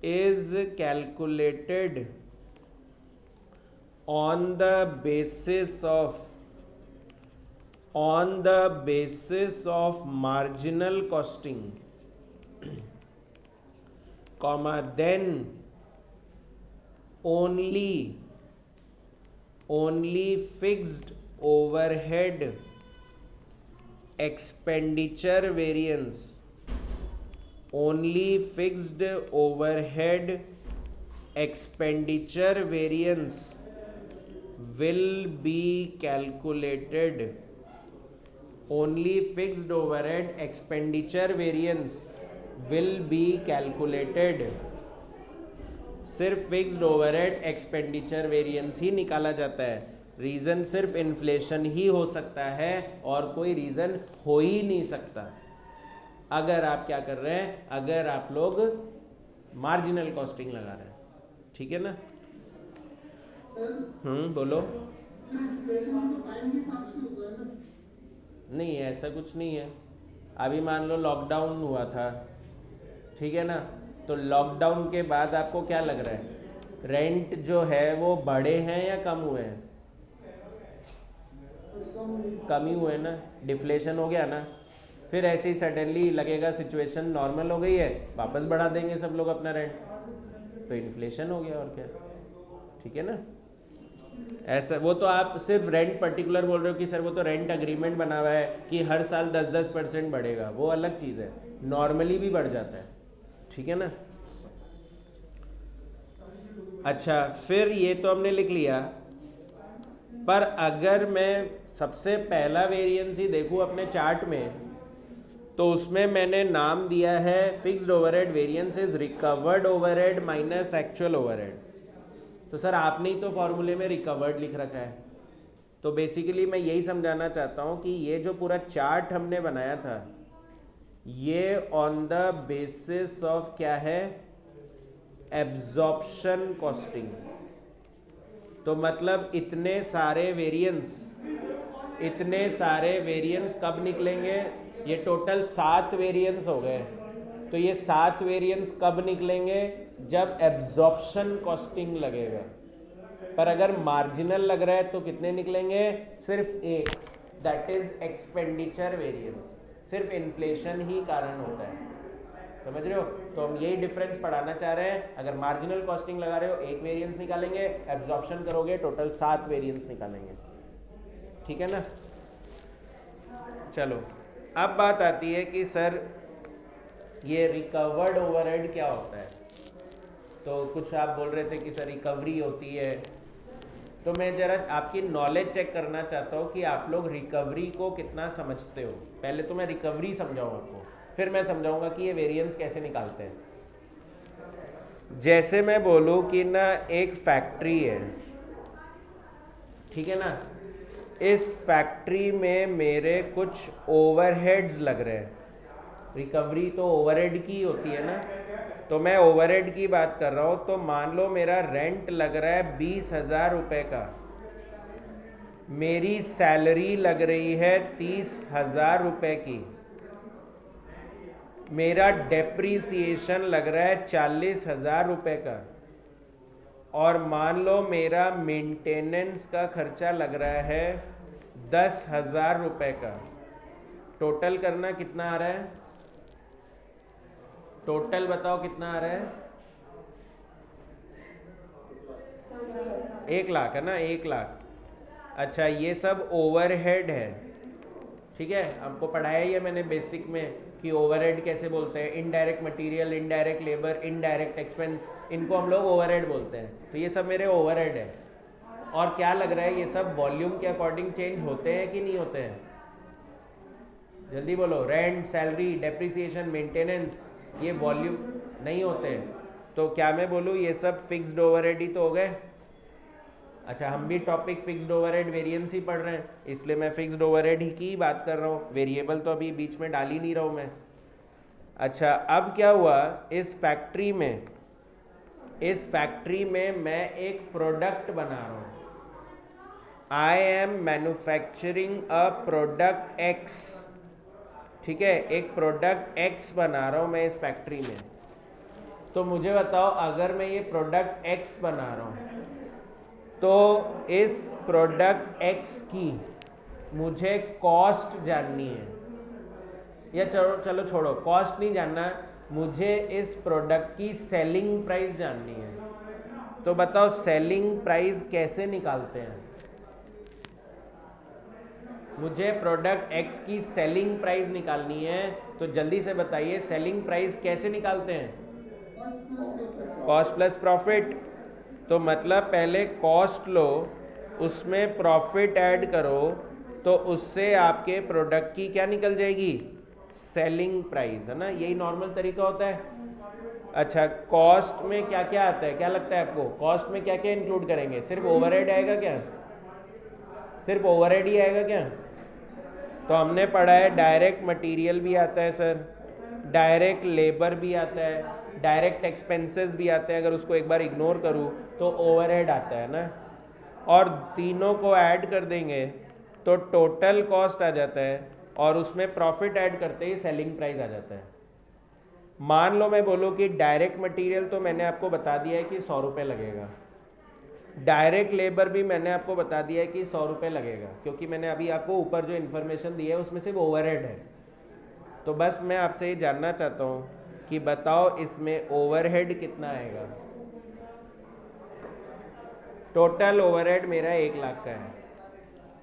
is calculated on the basis of marginal costing, comma, then only fixed overhead expenditure variance, only fixed overhead expenditure variance will be calculated only fixed overhead expenditure variance will be calculated. सिर्फ fixed overhead expenditure variance ही निकाला जाता है. Reason सिर्फ inflation ही हो सकता है और कोई रीज़न हो ही नहीं सकता. अगर आप क्या कर रहे हैं, अगर आप लोग मार्जिनल कॉस्टिंग लगा रहे हैं. ठीक है ना? बोलो. नहीं, ऐसा कुछ नहीं है. अभी मान लो लॉकडाउन हुआ था, ठीक है ना? तो लॉकडाउन के बाद आपको क्या लग रहा है, रेंट जो है वो बढ़े हैं या कम हुए हैं? कम ही हुए ना. डिफ्लेशन हो गया ना. फिर ऐसे ही सडनली लगेगा सिचुएशन नॉर्मल हो गई है, वापस बढ़ा देंगे सब लोग अपना रेंट, तो इन्फ्लेशन हो गया और क्या. ठीक है ना? ऐसा वो तो आप सिर्फ रेंट पर्टिकुलर बोल रहे हो कि सर वो तो रेंट अग्रीमेंट बना हुआ है कि हर साल 10-10% बढ़ेगा, वो अलग चीज़ है. नॉर्मली भी बढ़ जाता है. ठीक है ना? अच्छा, फिर ये तो हमने लिख लिया. पर अगर मैं सबसे पहला वेरिएंस ही देखूँ अपने चार्ट में, तो उसमें मैंने नाम दिया है fixed overhead variance is recovered overhead minus actual overhead. तो सर आपने ही तो फॉर्मूले में रिकवर्ड लिख रखा है. तो बेसिकली मैं यही समझाना चाहता हूँ कि ये जो पूरा चार्ट हमने बनाया था, ये ऑन द बेसिस ऑफ क्या है, एब्जॉर्प्शन कॉस्टिंग. तो मतलब इतने सारे वेरिएंस कब निकलेंगे? ये टोटल 7 वेरिएंस हो गए. तो ये 7 वेरिएंस कब निकलेंगे? जब एब्जॉर्प्शन कॉस्टिंग लगेगा. पर अगर मार्जिनल लग रहा है तो कितने निकलेंगे? सिर्फ एक, दैट इज एक्सपेंडिचर वेरिएंस. सिर्फ इन्फ्लेशन ही कारण होता है. समझ रहे हो? तो हम यही डिफरेंस पढ़ाना चाह रहे हैं. अगर मार्जिनल कॉस्टिंग लगा रहे हो एक वेरिएंस निकालेंगे, एब्जॉर्प्शन करोगे टोटल 7 वेरिएंस निकालेंगे. ठीक है ना? चलो, अब बात आती है कि सर ये रिकवर्ड ओवरहेड क्या होता है. तो कुछ आप बोल रहे थे कि सर रिकवरी होती है. तो मैं ज़रा आपकी नॉलेज चेक करना चाहता हूँ कि आप लोग रिकवरी को कितना समझते हो. पहले तो मैं रिकवरी समझाऊँ आपको, फिर मैं समझाऊंगा कि ये वेरिएंस कैसे निकालते हैं. जैसे मैं बोलूँ कि ना एक फैक्ट्री है, ठीक है ना? इस फैक्ट्री में मेरे कुछ ओवरहेड्स लग रहे हैं. रिकवरी तो ओवरहेड की होती है ना. तो मैं ओवरहेड की बात कर रहा हूँ. तो मान लो मेरा रेंट लग रहा है 20,000 रुपये का, मेरी सैलरी लग रही है 30,000 रुपये की, मेरा डेप्रीसिएशन लग रहा है 40,000 रुपये का, और मान लो मेरा मेंटेनेंस का खर्चा लग रहा है 10,000 रुपये का. टोटल करना कितना आ रहा है? टोटल बताओ कितना आ रहा है? 1 लाख है ना? 1 लाख. अच्छा, ये सब ओवरहेड है. ठीक है, आपको पढ़ाया ही है मैंने बेसिक में कि ओवरहेड कैसे बोलते हैं. Indirect material, indirect labour, indirect expense, इनको हम लोग ओवरहेड बोलते हैं. तो ये सब मेरे ओवरहेड है. और क्या लग रहा है, ये सब वॉल्यूम के अकॉर्डिंग चेंज होते हैं कि नहीं होते हैं? जल्दी बोलो. रेंट, सैलरी, डेप्रिसिएशन, मेंटेनेंस, ये वॉल्यूम नहीं होते. तो क्या मैं बोलूँ ये सब फिक्स्ड ओवरहेड ही तो हो गए. अच्छा, हम भी टॉपिक फिक्स्ड ओवरहेड वेरिएंस ही पढ़ रहे हैं, इसलिए मैं फिक्स्ड ओवरहेड ही की बात कर रहा हूँ. वेरिएबल तो अभी बीच में डाल ही नहीं रहा हूँ मैं. अच्छा, अब क्या हुआ, इस फैक्ट्री में मैं एक प्रोडक्ट बना रहा हूँ. I am manufacturing a product x. ठीक है, एक प्रोडक्ट एक्स बना रहा हूँ मैं इस फैक्ट्री में. तो मुझे बताओ, अगर मैं ये प्रोडक्ट एक्स बना रहा हूँ तो इस प्रोडक्ट एक्स की मुझे कॉस्ट जाननी है. या चलो छोड़ो, कॉस्ट नहीं जानना, मुझे इस प्रोडक्ट की सेलिंग प्राइस जाननी है. तो बताओ सेलिंग प्राइस कैसे निकालते हैं? मुझे प्रोडक्ट एक्स की सेलिंग प्राइस निकालनी है, तो जल्दी से बताइए सेलिंग प्राइस कैसे निकालते हैं? Cost plus profit. तो मतलब पहले कॉस्ट लो, उसमें प्रॉफिट ऐड करो, तो उससे आपके प्रोडक्ट की क्या निकल जाएगी, सेलिंग प्राइस, है ना, यही नॉर्मल तरीका होता है। अच्छा, कॉस्ट में क्या क्या आता है, क्या लगता है आपको, कॉस्ट में क्या क्या इंक्लूड करेंगे, सिर्फ ओवरहेड आएगा क्या, सिर्फ ओवरहेड ही आएगा क्या? तो हमने पढ़ा है डायरेक्ट मटेरियल भी आता है सर, डायरेक्ट लेबर भी आता है, डायरेक्ट एक्सपेंसेस भी आते हैं, अगर उसको एक बार इग्नोर करूँ तो ओवरहेड आता है ना, और तीनों को ऐड कर देंगे तो टोटल कॉस्ट आ जाता है, और उसमें प्रॉफिट ऐड करते ही सेलिंग प्राइस आ जाता है। मान लो मैं बोलूँ कि डायरेक्ट मटेरियल तो मैंने आपको बता दिया है कि 100 रुपये लगेगा, डायरेक्ट लेबर भी मैंने आपको बता दिया है कि 100 रुपये लगेगा, क्योंकि मैंने अभी आपको ऊपर जो इन्फॉर्मेशन दी है उसमें सिर्फ ओवरहेड है। तो बस मैं आपसे ये जानना चाहता हूँ कि बताओ इसमें ओवरहेड कितना आएगा। टोटल ओवरहेड मेरा 1 लाख का है,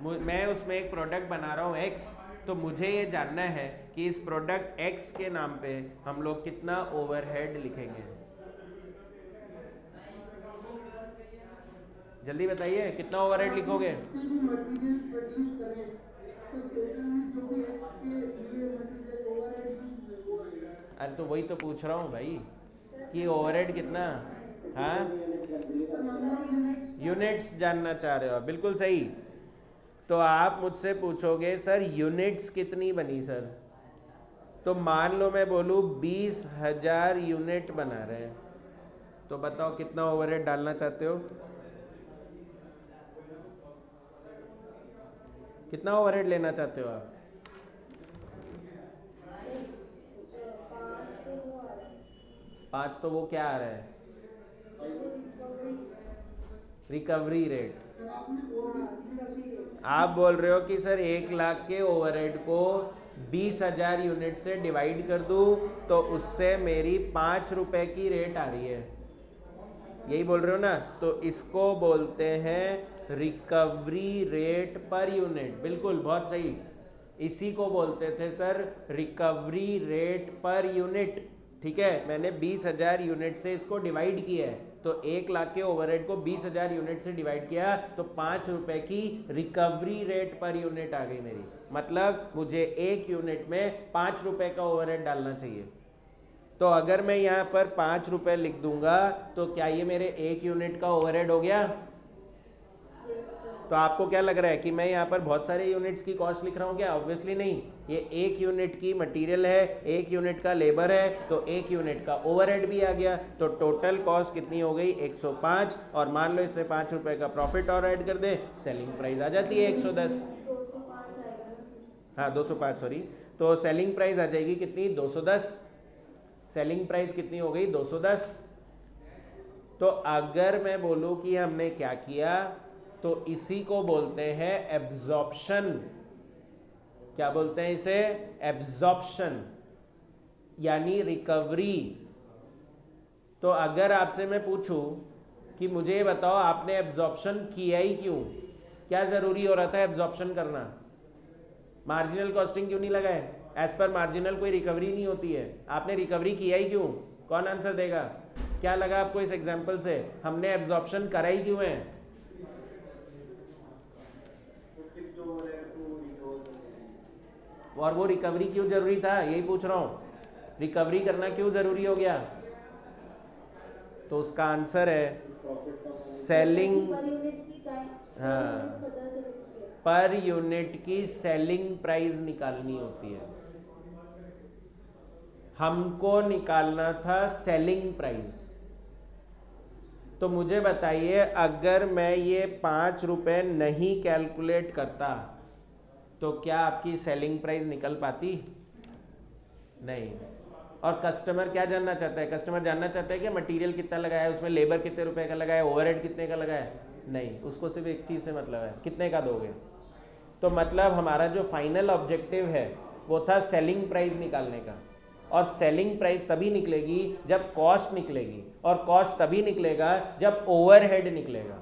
मैं उसमें एक प्रोडक्ट बना रहा हूँ X, तो मुझे ये जानना है कि इस प्रोडक्ट X के नाम पे हम लोग कितना ओवरहेड लिखेंगे। जल्दी बताइए कितना ओवरहेड लिखोगे। अरे तो वही तो पूछ रहा हूँ भाई कि ओवरहेड कितना, हाँ यूनिट्स जानना चाह रहे हो, बिल्कुल सही। तो आप मुझसे पूछोगे सर यूनिट्स कितनी बनी सर, तो मान लो मैं बोलूँ 20,000 यूनिट बना रहे हैं, तो बताओ कितना ओवरहेड डालना चाहते हो, कितना ओवरहेड लेना चाहते हो आप। 5 तो वो क्या आ रहा है, रिकवरी रेट। आप बोल रहे हो कि सर 1 लाख के ओवरहेड को 20,000 यूनिट से डिवाइड कर दूं तो उससे मेरी 5 रुपए की रेट आ रही है, यही बोल रहे हो ना। तो इसको बोलते हैं रिकवरी रेट पर यूनिट, बिल्कुल बहुत सही, इसी को बोलते थे sir recovery rate per unit. ठीक है, मैंने 20,000 यूनिट से इसको डिवाइड किया है, तो 1 लाख के ओवरहेड को 20,000 यूनिट से डिवाइड किया तो 5 रुपए की रिकवरी रेट पर यूनिट आ गई मेरी, मतलब मुझे 1 यूनिट में 5 रुपए का ओवरहेड डालना चाहिए। तो अगर मैं यहाँ पर 5 रुपए लिख दूंगा तो क्या ये मेरे 1 यूनिट का ओवरहेड हो गया। तो आपको क्या लग रहा है कि मैं यहाँ पर बहुत सारे यूनिट्स की कॉस्ट लिख रहा हूँ क्या, ऑब्वियसली नहीं, ये 1 यूनिट की मटेरियल है, 1 यूनिट का लेबर है, तो 1 यूनिट का ओवरहेड भी आ गया। तो टोटल कॉस्ट कितनी हो गई 105, और मान लो इससे 5 रुपए का प्रॉफिट और ऐड कर दे, सेलिंग प्राइस आ जाती है 110। हाँ 205 सॉरी, तो सेलिंग प्राइस आ जाएगी कितनी 210, सेलिंग प्राइस कितनी हो गई 210। तो अगर मैं बोलूँ कि हमने क्या किया, तो इसी को बोलते हैं एब्जॉर्प्शन। क्या बोलते हैं इसे, एब्जॉर्प्शन यानी रिकवरी। तो अगर आपसे मैं पूछूं कि मुझे ये बताओ आपने एब्जॉर्प्शन किया ही क्यों, क्या जरूरी हो रहा था एब्जॉर्प्शन करना, मार्जिनल कॉस्टिंग क्यों नहीं लगाए, एज पर मार्जिनल कोई रिकवरी नहीं होती है, आपने रिकवरी किया ही क्यों, कौन आंसर देगा, क्या लगा आपको इस एग्जांपल से, हमने एब्जॉर्प्शन करा ही क्यों है। और वो रिकवरी क्यों जरूरी था, यही पूछ रहा हूं, रिकवरी करना क्यों जरूरी हो गया। तो उसका आंसर है सेलिंग, हाँ पर यूनिट की सेलिंग प्राइस निकालनी होती है, हमको निकालना था सेलिंग प्राइस। तो मुझे बताइए अगर मैं ये 5 रुपए नहीं कैलकुलेट करता तो क्या आपकी सेलिंग प्राइस निकल पाती, नहीं। और कस्टमर क्या जानना चाहता है, कस्टमर जानना चाहता है कि मटेरियल कितना लगाया है, उसमें लेबर कितने रुपए का लगाया है, ओवरहेड कितने का लगाया है, नहीं, उसको सिर्फ एक चीज़ से मतलब है कितने का दोगे। तो मतलब हमारा जो फाइनल ऑब्जेक्टिव है वो था सेलिंग प्राइस निकालने का, और सेलिंग प्राइस तभी निकलेगी जब कॉस्ट निकलेगी, और कॉस्ट तभी निकलेगा जब ओवरहेड निकलेगा।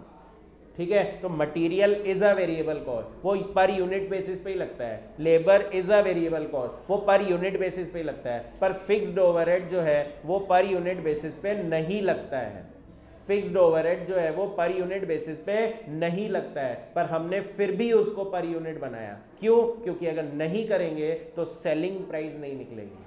ठीक है, तो material is a variable cost, वो पर यूनिट बेसिस पे ही लगता है, labour is a variable cost, वो पर यूनिट बेसिस पे ही लगता है, पर फिक्स्ड ओवरहेड जो है वो पर यूनिट बेसिस पे नहीं लगता है, फिक्स्ड ओवरहेड जो है वो पर यूनिट बेसिस पे नहीं लगता है, पर हमने फिर भी उसको पर यूनिट बनाया। क्यों? क्योंकि अगर नहीं करेंगे तो सेलिंग प्राइस नहीं निकलेगी।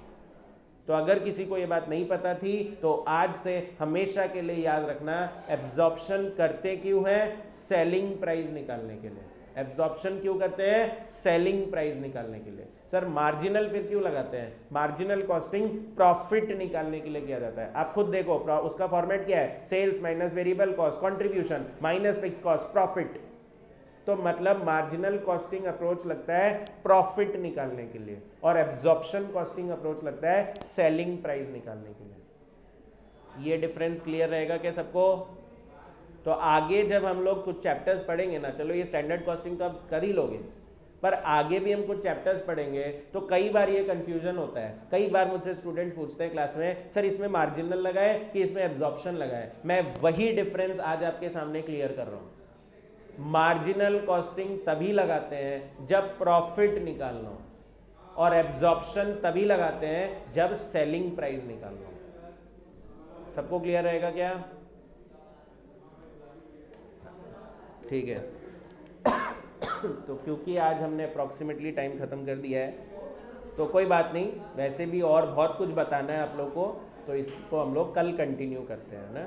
तो अगर किसी को ये बात नहीं पता थी तो आज से हमेशा के लिए याद रखना, एब्जॉर्प्शन करते क्यों है? सेलिंग प्राइस निकालने के लिए। एब्जॉर्प्शन क्यों करते हैं? सेलिंग प्राइस निकालने के लिए। सर मार्जिनल फिर क्यों लगाते हैं? मार्जिनल कॉस्टिंग प्रॉफिट निकालने के लिए किया जाता है। आप खुद देखो उसका फॉर्मेट क्या है? Sales minus variable cost contribution minus fix cost profit. तो मतलब मार्जिनल कॉस्टिंग अप्रोच लगता है प्रॉफिट निकालने के लिए, और एब्जॉर्प्शन कॉस्टिंग अप्रोच लगता है सेलिंग प्राइस निकालने के लिए। ये डिफरेंस क्लियर रहेगा क्या सबको? तो आगे जब हम लोग कुछ चैप्टर्स पढ़ेंगे ना, चलो ये स्टैंडर्ड कॉस्टिंग तो आप कर ही लोगे, पर आगे भी हम कुछ चैप्टर्स पढ़ेंगे तो कई बार ये कंफ्यूजन होता है। कई बार मुझसे स्टूडेंट पूछते हैं क्लास में, सर इसमें मार्जिनल लगाए कि इसमें एब्जॉर्प्शन लगाए? मैं वही डिफरेंस आज आपके सामने क्लियर कर रहा हूँ। मार्जिनल कॉस्टिंग तभी लगाते हैं जब प्रॉफिट निकालना हो, और एब्जॉर्प्शन तभी लगाते हैं जब सेलिंग प्राइस निकालना हो। सबको क्लियर रहेगा क्या? ठीक है। तो क्योंकि आज हमने अप्रॉक्सीमेटली टाइम ख़त्म कर दिया है तो कोई बात नहीं, वैसे भी और बहुत कुछ बताना है आप लोग को, तो इसको हम लोग कल कंटिन्यू करते हैं ना।